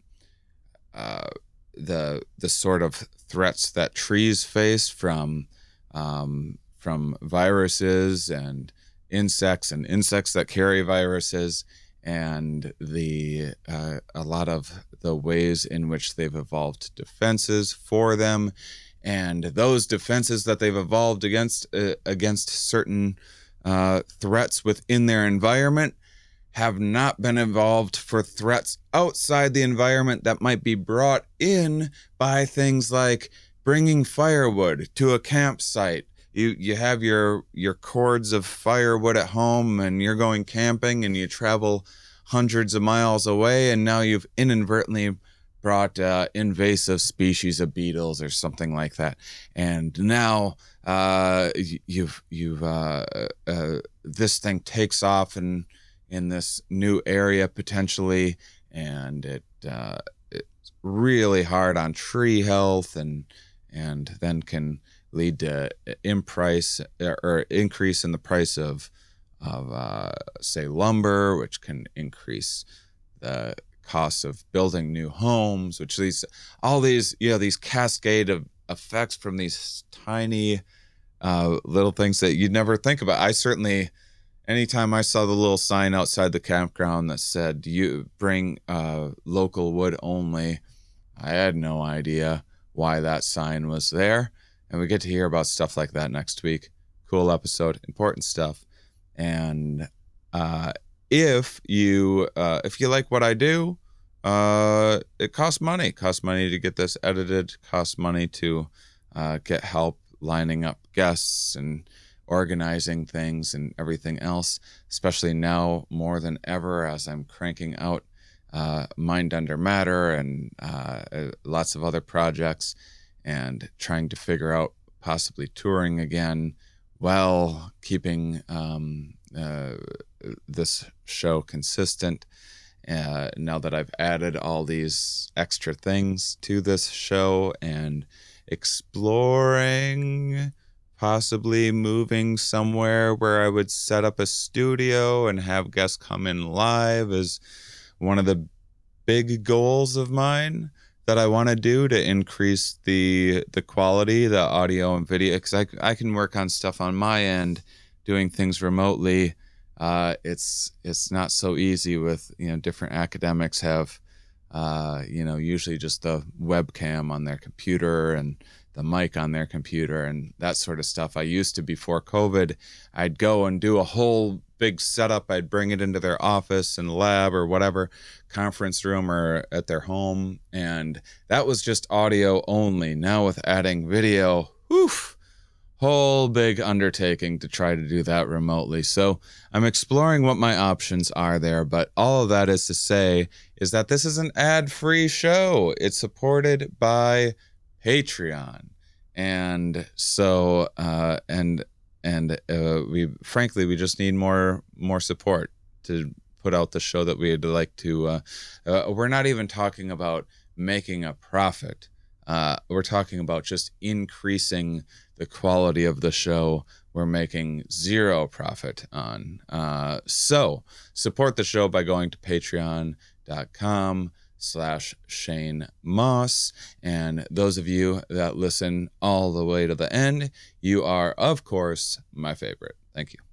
the sort of threats that trees face from viruses and insects that carry viruses, and a lot of the ways in which they've evolved defenses for them, and those defenses that they've evolved against certain threats within their environment have not been evolved for threats outside the environment that might be brought in by things like bringing firewood to a campsite. You have your cords of firewood at home, and you're going camping, and you travel hundreds of miles away, and now you've inadvertently brought invasive species of beetles or something like that, and now you've this thing takes off in this new area potentially, and it's really hard on tree health, and then can lead to increase in the price of say lumber, which can increase the cost of building new homes, which all these cascade of effects from these tiny little things that you'd never think about. I certainly, anytime I saw the little sign outside the campground that said you bring local wood only, I had no idea why that sign was there. And we get to hear about stuff like that next week. Cool episode, important stuff. And if you like what I do, it costs money. It costs money to get this edited. Costs money to get help lining up guests and organizing things and everything else. Especially now more than ever, as I'm cranking out Mind Under Matter and lots of other projects, and trying to figure out possibly touring again while keeping this show consistent. Now that I've added all these extra things to this show, and exploring possibly moving somewhere where I would set up a studio and have guests come in live, is one of the big goals of mine that I want to do to increase the quality, the audio and video, because I can work on stuff on my end, doing things remotely. It's not so easy with, different academics have, usually just the webcam on their computer and the mic on their computer and that sort of stuff. I used to, before COVID, I'd go and do a whole big setup. I'd bring it into their office and lab or whatever, conference room, or at their home. And that was just audio only. Now with adding video, whole big undertaking to try to do that remotely. So I'm exploring what my options are there. But all of that is to say is that this is an ad-free show. It's supported by Patreon. And so, we just need more support to put out the show that we'd like to. We're not even talking about making a profit. We're talking about just increasing the quality of the show. We're making zero profit on. So support the show by going to patreon.com/Shane Moss. And those of you that listen all the way to the end, you are, of course, my favorite. Thank you.